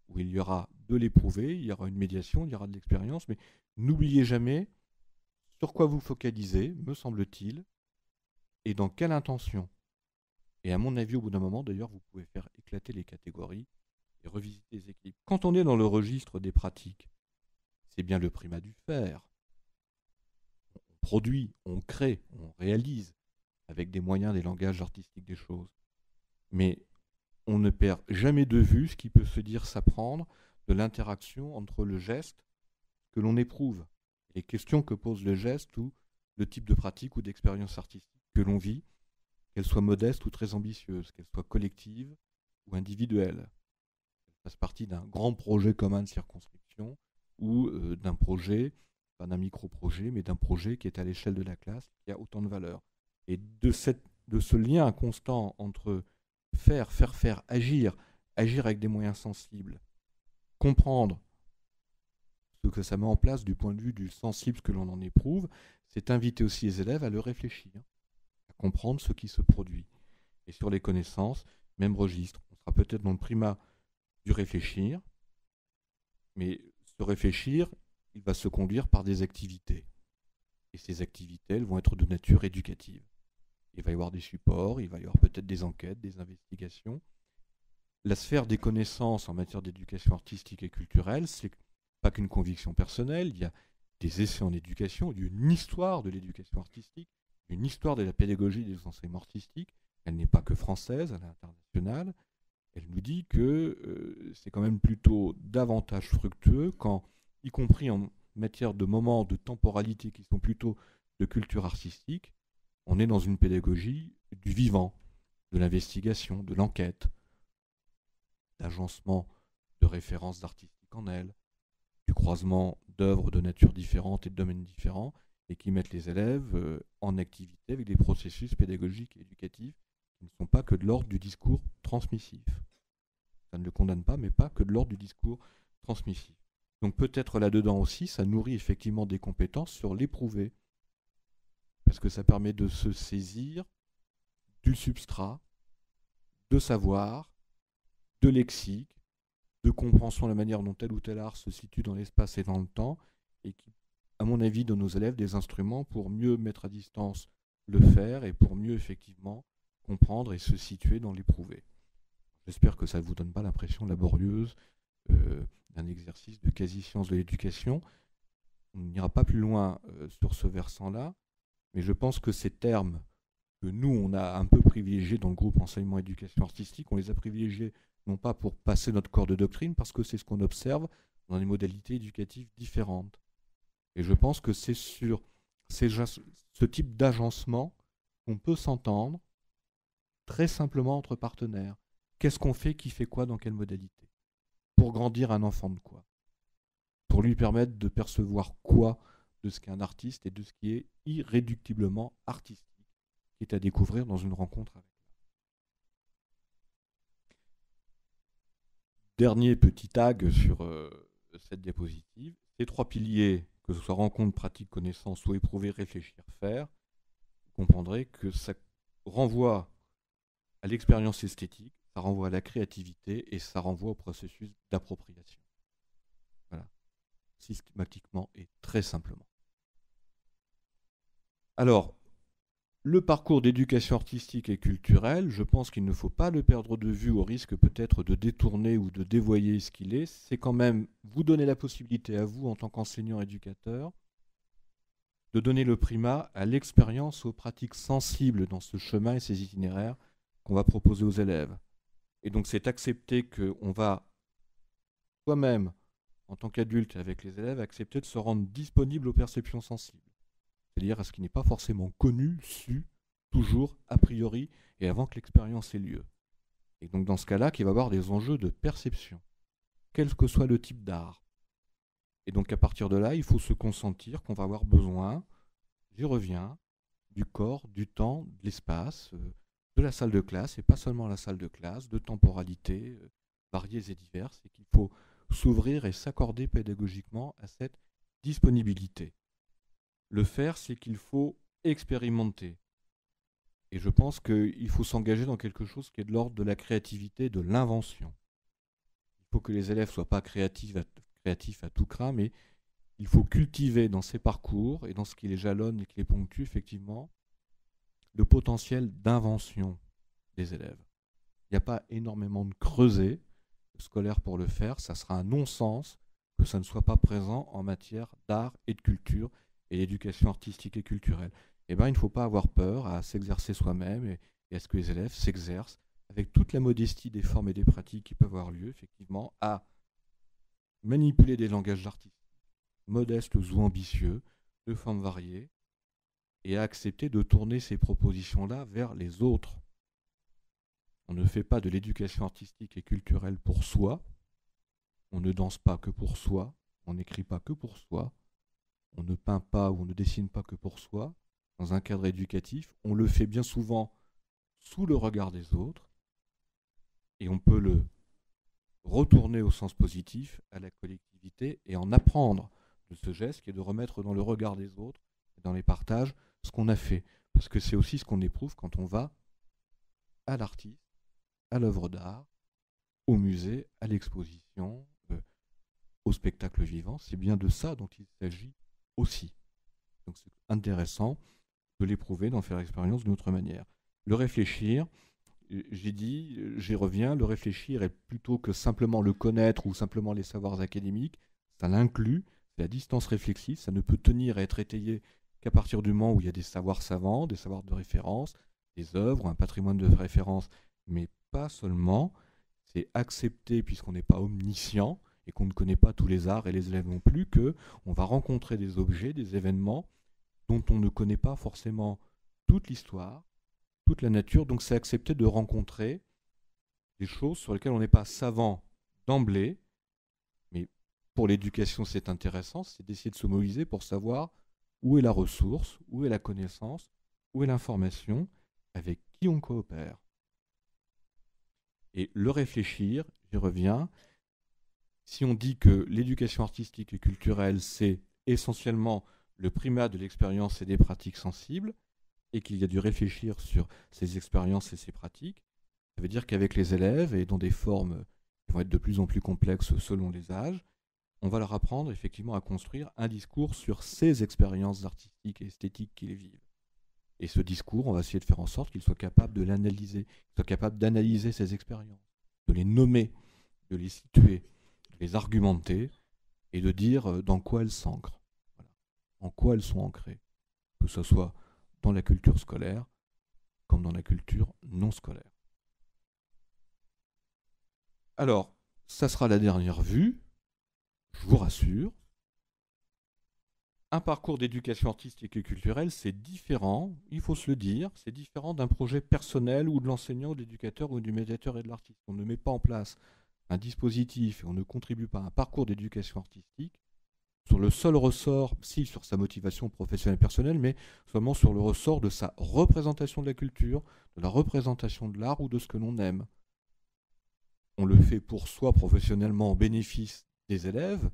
où il y aura de l'éprouvé, il y aura une médiation, il y aura de l'expérience, mais n'oubliez jamais sur quoi vous focalisez, me semble-t-il, et dans quelle intention. Et à mon avis, au bout d'un moment, d'ailleurs, vous pouvez faire éclater les catégories et revisiter les équipes. Quand on est dans le registre des pratiques, c'est bien le primat du faire. On produit, on crée, on réalise avec des moyens, des langages artistiques des choses. Mais on ne perd jamais de vue ce qui peut se dire s'apprendre de l'interaction entre le geste que l'on éprouve, les questions que pose le geste ou le type de pratique ou d'expérience artistique que l'on vit, qu'elle soit modeste ou très ambitieuse, qu'elle soit collective ou individuelle, qu'elle fasse partie d'un grand projet commun de circonscription ou d'un projet, pas d'un micro-projet, mais d'un projet qui est à l'échelle de la classe, qui a autant de valeur. Et de ce lien constant entre faire, agir avec des moyens sensibles, comprendre ce que ça met en place du point de vue du sensible, ce que l'on en éprouve, c'est inviter aussi les élèves à le réfléchir, à comprendre ce qui se produit. Et sur les connaissances, même registre. On sera peut-être dans le primat du réfléchir, mais ce réfléchir, il va se conduire par des activités. Et ces activités, elles vont être de nature éducative. Il va y avoir des supports, il va y avoir peut-être des enquêtes, des investigations. La sphère des connaissances en matière d'éducation artistique et culturelle, c'est pas qu'une conviction personnelle, il y a des essais en éducation, il y a une histoire de l'éducation artistique, une histoire de la pédagogie des enseignements artistiques. Elle n'est pas que française, elle est internationale. Elle nous dit que c'est quand même plutôt davantage fructueux quand, y compris en matière de moments de temporalité qui sont plutôt de culture artistique, on est dans une pédagogie du vivant, de l'investigation, de l'enquête, d'agencement de références artistiques en elle, du croisement d'œuvres de nature différente et de domaines différents, et qui mettent les élèves en activité avec des processus pédagogiques et éducatifs qui ne sont pas que de l'ordre du discours transmissif. Ça ne le condamne pas, mais pas que de l'ordre du discours transmissif. Donc peut-être là-dedans aussi, ça nourrit effectivement des compétences sur l'éprouvé, parce que ça permet de se saisir du substrat, de savoir, de lexique, de compréhension de la manière dont tel ou tel art se situe dans l'espace et dans le temps, et qui, à mon avis, donne aux élèves des instruments pour mieux mettre à distance le faire et pour mieux effectivement comprendre et se situer dans l'éprouvé. J'espère que ça ne vous donne pas l'impression laborieuse d'un exercice de quasi-science de l'éducation. On n'ira pas plus loin sur ce versant-là, mais je pense que ces termes que nous, on a un peu privilégiés dans le groupe enseignement éducation artistique, on les a privilégiés non pas pour passer notre corps de doctrine, parce que c'est ce qu'on observe dans des modalités éducatives différentes. Et je pense que c'est sur ce type d'agencement qu'on peut s'entendre très simplement entre partenaires. Qu'est-ce qu'on fait, qui fait quoi, dans quelle modalité? Pour grandir un enfant de quoi? Pour lui permettre de percevoir quoi de ce qu'est un artiste et de ce qui est irréductiblement artistique, qui est à découvrir dans une rencontre avec. Dernier petit tag sur cette diapositive. Ces trois piliers, que ce soit rencontre, pratique, connaissance ou éprouver, réfléchir, faire, vous comprendrez que ça renvoie à l'expérience esthétique, ça renvoie à la créativité et ça renvoie au processus d'appropriation. Voilà, systématiquement et très simplement. Alors, le parcours d'éducation artistique et culturelle, je pense qu'il ne faut pas le perdre de vue au risque peut-être de détourner ou de dévoyer ce qu'il est. C'est quand même vous donner la possibilité à vous, en tant qu'enseignant-éducateur, de donner le primat à l'expérience, aux pratiques sensibles dans ce chemin et ces itinéraires qu'on va proposer aux élèves. Et donc c'est accepter qu'on va soi-même, en tant qu'adulte et avec les élèves, accepter de se rendre disponible aux perceptions sensibles. C'est-à-dire à ce qui n'est pas forcément connu, su, toujours, a priori, et avant que l'expérience ait lieu. Et donc dans ce cas-là, qu'il va y avoir des enjeux de perception, quel que soit le type d'art. Et donc à partir de là, il faut se consentir qu'on va avoir besoin, j'y reviens, du corps, du temps, de l'espace, de la salle de classe, et pas seulement la salle de classe, de temporalités variées et diverses, et qu'il faut s'ouvrir et s'accorder pédagogiquement à cette disponibilité. Le faire, c'est qu'il faut expérimenter. Et je pense qu'il faut s'engager dans quelque chose qui est de l'ordre de la créativité, de l'invention. Il faut que les élèves ne soient pas créatifs à tout crin, mais il faut cultiver dans ces parcours et dans ce qui les jalonne et qui les ponctue, effectivement, le potentiel d'invention des élèves. Il n'y a pas énormément de creuset scolaire pour le faire. Ça sera un non-sens que ça ne soit pas présent en matière d'art et de culture et d'éducation artistique et culturelle. Eh bien, il ne faut pas avoir peur à s'exercer soi-même et à ce que les élèves s'exercent avec toute la modestie des formes et des pratiques qui peuvent avoir lieu, effectivement, à manipuler des langages artistiques, modestes ou ambitieux, de formes variées, et à accepter de tourner ces propositions-là vers les autres. On ne fait pas de l'éducation artistique et culturelle pour soi, on ne danse pas que pour soi, on n'écrit pas que pour soi, on ne peint pas ou on ne dessine pas que pour soi. Dans un cadre éducatif, on le fait bien souvent sous le regard des autres, et on peut le retourner au sens positif, à la collectivité, et en apprendre de ce geste qui est de remettre dans le regard des autres, dans les partages, ce qu'on a fait. Parce que c'est aussi ce qu'on éprouve quand on va à l'artiste, à l'œuvre d'art, au musée, à l'exposition, au spectacle vivant. C'est bien de ça dont il s'agit aussi. Donc c'est intéressant de l'éprouver, d'en faire l'expérience d'une autre manière. Le réfléchir, j'ai dit, j'y reviens, le réfléchir est plutôt que simplement le connaître ou simplement les savoirs académiques, ça l'inclut, c'est la distance réflexive, ça ne peut tenir et être étayé qu'à partir du moment où il y a des savoirs savants, des savoirs de référence, des œuvres, un patrimoine de référence, mais pas seulement, c'est accepter, puisqu'on n'est pas omniscient et qu'on ne connaît pas tous les arts et les élèves non plus, qu'on va rencontrer des objets, des événements dont on ne connaît pas forcément toute l'histoire, toute la nature, donc c'est accepter de rencontrer des choses sur lesquelles on n'est pas savant d'emblée, mais pour l'éducation c'est intéressant, c'est d'essayer de se mobiliser pour savoir où est la ressource, où est la connaissance, où est l'information, avec qui on coopère. Et le réfléchir, j'y reviens, si on dit que l'éducation artistique et culturelle c'est essentiellement le primat de l'expérience et des pratiques sensibles, et qu'il y a dû réfléchir sur ces expériences et ces pratiques, ça veut dire qu'avec les élèves, et dans des formes qui vont être de plus en plus complexes selon les âges, on va leur apprendre effectivement à construire un discours sur ces expériences artistiques et esthétiques qu'ils vivent. Et ce discours, on va essayer de faire en sorte qu'ils soient capables de l'analyser, qu'ils soient capables d'analyser ces expériences, de les nommer, de les situer, de les argumenter, et de dire dans quoi elles s'ancrent, voilà. En quoi elles sont ancrées, que ce soit dans la culture scolaire comme dans la culture non scolaire. Alors, ça sera la dernière vue, je vous rassure. Un parcours d'éducation artistique et culturelle, c'est différent, il faut se le dire, c'est différent d'un projet personnel ou de l'enseignant, de l'éducateur ou du médiateur et de l'artiste. On ne met pas en place un dispositif et on ne contribue pas à un parcours d'éducation artistique sur le seul ressort, si sur sa motivation professionnelle personnelle, mais seulement sur le ressort de sa représentation de la culture, de la représentation de l'art ou de ce que l'on aime. On le fait pour soi professionnellement au bénéfice des élèves,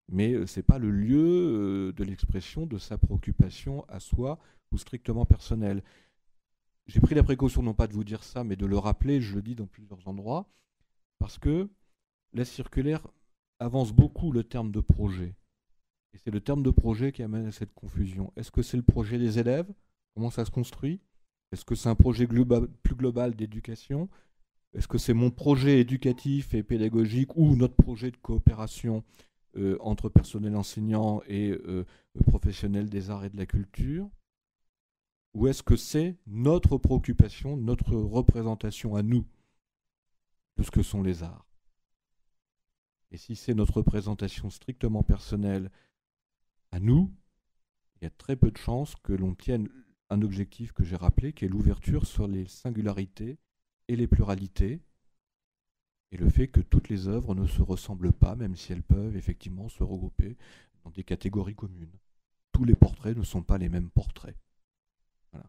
mais ce n'est pas le lieu de l'expression de sa préoccupation à soi ou strictement personnelle. J'ai pris la précaution non pas de vous dire ça, mais de le rappeler, je le dis dans plusieurs endroits, parce que la circulaire avance beaucoup le terme de projet. Et c'est le terme de projet qui amène à cette confusion. Est-ce que c'est le projet des élèves? Comment ça se construit? Est-ce que c'est un projet plus global d'éducation? Est-ce que c'est mon projet éducatif et pédagogique ou notre projet de coopération entre personnel enseignant et professionnels des arts et de la culture? Ou est-ce que c'est notre préoccupation, notre représentation à nous de ce que sont les arts? Et si c'est notre représentation strictement personnelle à nous, il y a très peu de chances que l'on tienne un objectif que j'ai rappelé, qui est l'ouverture sur les singularités et les pluralités, et le fait que toutes les œuvres ne se ressemblent pas, même si elles peuvent effectivement se regrouper dans des catégories communes. Tous les portraits ne sont pas les mêmes portraits. Voilà.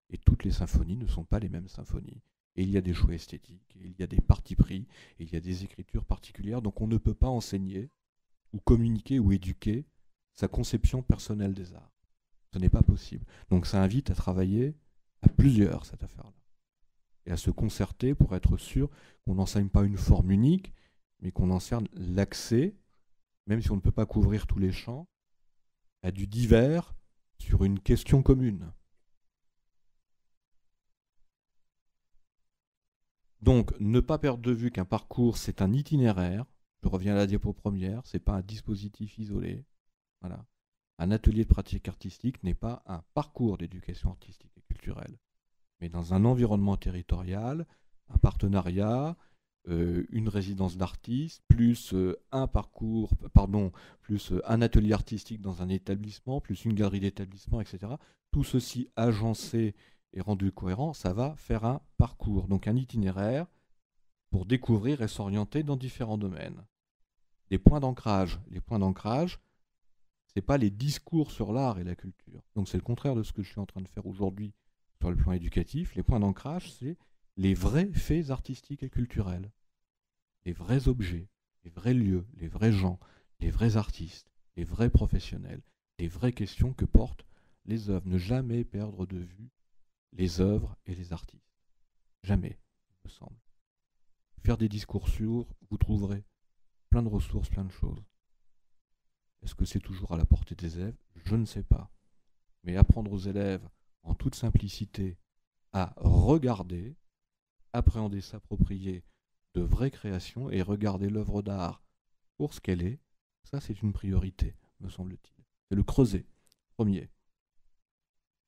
Et toutes les symphonies ne sont pas les mêmes symphonies. Et il y a des choix esthétiques, et il y a des partis pris, et il y a des écritures particulières, donc on ne peut pas enseigner, ou communiquer, ou éduquer sa conception personnelle des arts. Ce n'est pas possible. Donc ça invite à travailler à plusieurs, cette affaire-là. Et à se concerter pour être sûr qu'on n'enseigne pas une forme unique, mais qu'on enseigne l'accès, même si on ne peut pas couvrir tous les champs, à du divers sur une question commune. Donc, ne pas perdre de vue qu'un parcours, c'est un itinéraire. Je reviens à la diapo première, ce n'est pas un dispositif isolé. Voilà. Un atelier de pratique artistique n'est pas un parcours d'éducation artistique et culturelle, mais dans un environnement territorial, un partenariat, une résidence d'artiste, plus un parcours, pardon, plus un atelier artistique dans un établissement, plus une galerie d'établissement, etc. Tout ceci agencé et rendu cohérent, ça va faire un parcours, donc un itinéraire pour découvrir et s'orienter dans différents domaines. Les points d'ancrage. Les points d'ancrage, ce n'est pas les discours sur l'art et la culture. Donc c'est le contraire de ce que je suis en train de faire aujourd'hui sur le plan éducatif. Les points d'ancrage, c'est les vrais faits artistiques et culturels, les vrais objets, les vrais lieux, les vrais gens, les vrais artistes, les vrais professionnels, les vraies questions que portent les œuvres. Ne jamais perdre de vue les œuvres et les artistes. Jamais, il me semble. Faire des discours sûrs, vous trouverez plein de ressources, plein de choses. Est-ce que c'est toujours à la portée des élèves? Je ne sais pas. Mais apprendre aux élèves, en toute simplicité, à regarder, appréhender, s'approprier de vraies créations et regarder l'œuvre d'art pour ce qu'elle est, ça c'est une priorité, me semble-t-il. C'est le creuset, premier.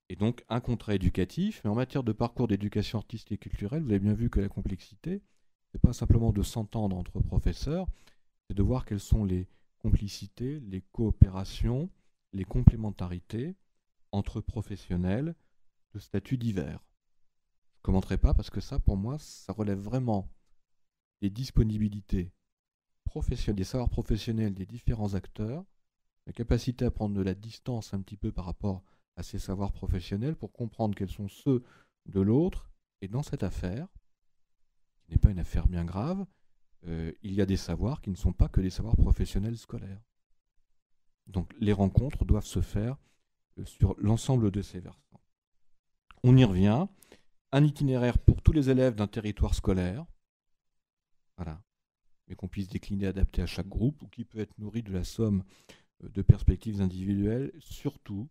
Et donc un contrat éducatif, mais en matière de parcours d'éducation artistique et culturelle, vous avez bien vu que la complexité, c'est pas simplement de s'entendre entre professeurs, c'est de voir quelles sont les complicités, les coopérations, les complémentarités entre professionnels de statuts divers. Je ne commenterai pas parce que ça, pour moi, ça relève vraiment des disponibilités professionnelles, des savoirs professionnels des différents acteurs, la capacité à prendre de la distance un petit peu par rapport à ces savoirs professionnels pour comprendre quels sont ceux de l'autre. Et dans cette affaire, qui n'est pas une affaire bien grave, il y a des savoirs qui ne sont pas que des savoirs professionnels scolaires. Donc les rencontres doivent se faire sur l'ensemble de ces versants. On y revient. Un itinéraire pour tous les élèves d'un territoire scolaire, voilà, mais qu'on puisse décliner, adapter à chaque groupe, ou qui peut être nourri de la somme de perspectives individuelles. Surtout,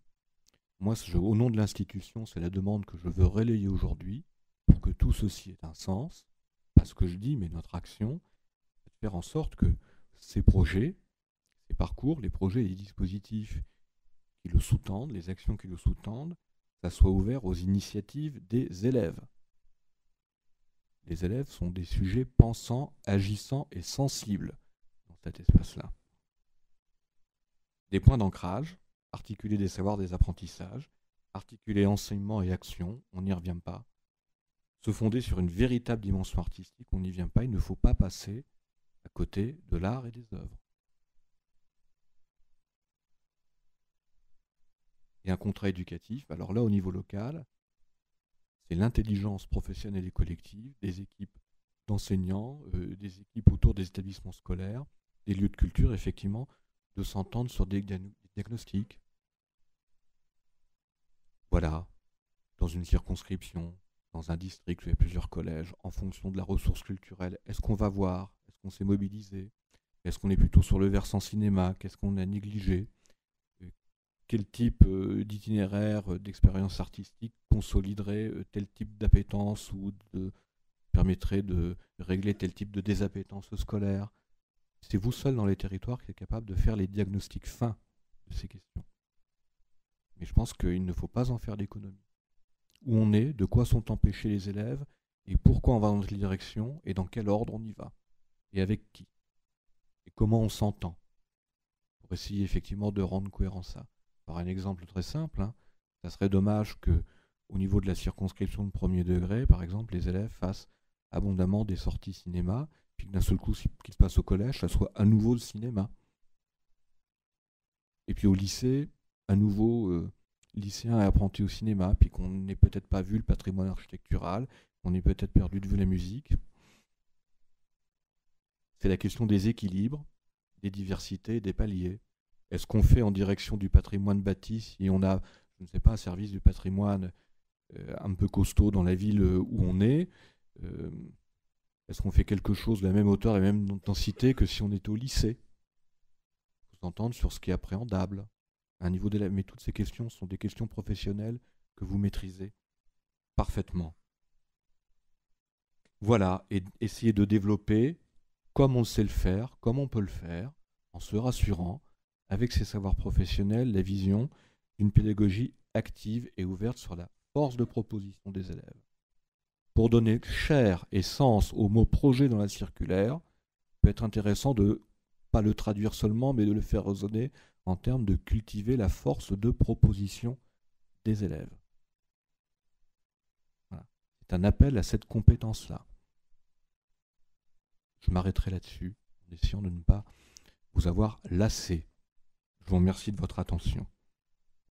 moi, au nom de l'institution, c'est la demande que je veux relayer aujourd'hui, pour que tout ceci ait un sens, pas ce que je dis, mais notre action, c'est de faire en sorte que ces projets, ces parcours, les projets et les dispositifs qui le sous-tendent, les actions qui le sous-tendent, ça soit ouvert aux initiatives des élèves. Les élèves sont des sujets pensants, agissants et sensibles dans cet espace-là. Des points d'ancrage, articuler des savoirs, des apprentissages, articuler enseignement et action, on n'y revient pas. Se fonder sur une véritable dimension artistique, on n'y vient pas, il ne faut pas passer à côté de l'art et des œuvres. Et un contrat éducatif, alors là au niveau local, c'est l'intelligence professionnelle et collective des équipes d'enseignants, des équipes autour des établissements scolaires, des lieux de culture, effectivement, de s'entendre sur des diagnostics. Voilà, dans une circonscription, dans un district où il y a plusieurs collèges, en fonction de la ressource culturelle, est-ce qu'on va voir? Est-ce qu'on s'est mobilisé? Est-ce qu'on est plutôt sur le versant cinéma? Qu'est-ce qu'on a négligé? Quel type d'itinéraire, d'expérience artistique consoliderait tel type d'appétence ou permettrait de régler tel type de désappétence scolaire? C'est vous seul dans les territoires qui êtes capable de faire les diagnostics fins de ces questions. Mais je pense qu'il ne faut pas en faire d'économie. Où on est, de quoi sont empêchés les élèves, et pourquoi on va dans cette direction, et dans quel ordre on y va, et avec qui, et comment on s'entend, pour essayer effectivement de rendre cohérent ça. Par un exemple très simple, ça serait dommage que, au niveau de la circonscription de premier degré, par exemple, les élèves fassent abondamment des sorties cinéma, puis que d'un seul coup, ce qui se passe au collège, ça soit à nouveau le cinéma. Et puis au lycée, à nouveau, lycéen et apprenti au cinéma, puis qu'on n'ait peut-être pas vu le patrimoine architectural, qu'on ait peut-être perdu de vue la musique. C'est la question des équilibres, des diversités, des paliers. Est-ce qu'on fait en direction du patrimoine bâti si on a, je ne sais pas, un service du patrimoine un peu costaud dans la ville où on est? Est-ce qu'on fait quelque chose de la même hauteur et la même densité que si on était au lycée? Il faut s'entendre sur ce qui est appréhendable. À un niveau d'élève. Mais toutes ces questions sont des questions professionnelles que vous maîtrisez parfaitement. Voilà, et essayer de développer, comme on sait le faire, comme on peut le faire, en se rassurant, avec ses savoirs professionnels, la vision d'une pédagogie active et ouverte sur la force de proposition des élèves. pour donner chair et sens au mot projet dans la circulaire, peut être intéressant de pas le traduire seulement, mais de le faire résonner en termes de cultiver la force de proposition des élèves. Voilà. C'est un appel à cette compétence-là. Je m'arrêterai là-dessus, en essayant de ne pas vous avoir lassé. Je vous remercie de votre attention.